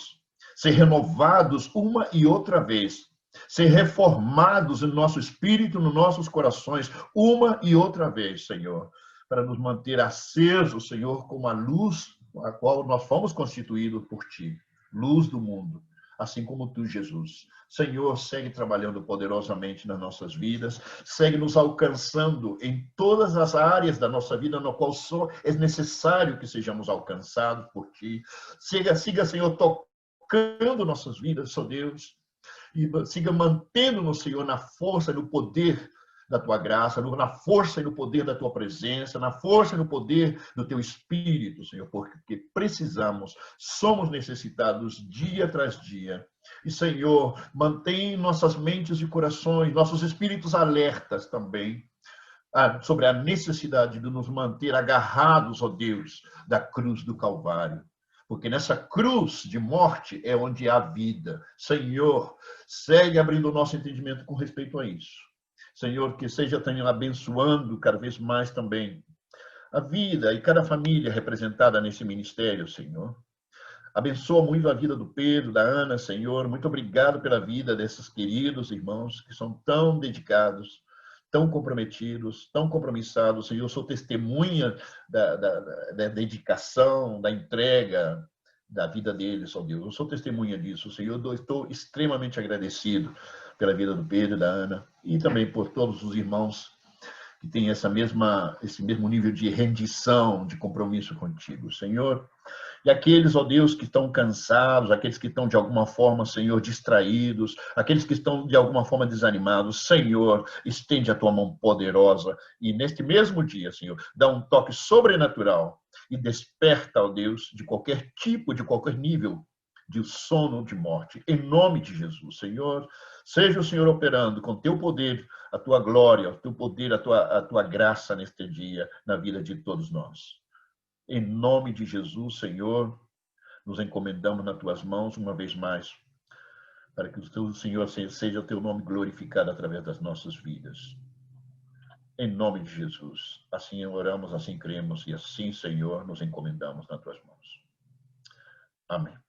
S5: ser renovados uma e outra vez, ser reformados no nosso espírito, nos nossos corações, uma e outra vez, Senhor, para nos manter acesos, Senhor, como a luz a qual nós fomos constituídos por Ti, luz do mundo, assim como Tu, Jesus. Senhor, segue trabalhando poderosamente nas nossas vidas, segue nos alcançando em todas as áreas da nossa vida, no qual só é necessário que sejamos alcançados por Ti. Siga, Senhor, tocando nossas vidas, ó Deus, e siga mantendo-nos, Senhor, na força e no poder da Tua graça, na força e no poder da Tua presença, na força e no poder do Teu Espírito, Senhor, porque precisamos, somos necessitados dia tras dia. E, Senhor, mantém nossas mentes e corações, nossos espíritos alertas também, sobre a necessidade de nos manter agarrados, ó Deus, da cruz do Calvário. Porque nessa cruz de morte é onde há vida. Senhor, segue abrindo o nosso entendimento com respeito a isso. Senhor, que seja também abençoando cada vez mais também a vida e cada família representada nesse ministério, Senhor. Abençoa muito a vida do Pedro, da Ana, Senhor. Muito obrigado pela vida desses queridos irmãos que são tão dedicados, tão comprometidos, tão compromissados. Senhor, eu sou testemunha da dedicação, da entrega da vida deles, ó Deus. Eu sou testemunha disso, Senhor. Eu estou extremamente agradecido pela vida do Pedro, da Ana, e também por todos os irmãos que têm esse mesmo nível de rendição, de compromisso contigo, Senhor. E aqueles, ó Deus, que estão cansados, aqueles que estão de alguma forma, Senhor, distraídos, aqueles que estão de alguma forma desanimados, Senhor, estende a Tua mão poderosa e neste mesmo dia, Senhor, dá um toque sobrenatural e desperta, ó Deus, de qualquer tipo, de qualquer nível de sono de morte. Em nome de Jesus, Senhor, seja o Senhor operando com teu poder, a tua glória, o teu poder, a tua graça neste dia, na vida de todos nós. Em nome de Jesus, Senhor, nos encomendamos nas tuas mãos uma vez mais, para que o teu Senhor seja o teu nome glorificado através das nossas vidas. Em nome de Jesus. Assim oramos, assim cremos e assim, Senhor, nos encomendamos nas tuas mãos. Amém.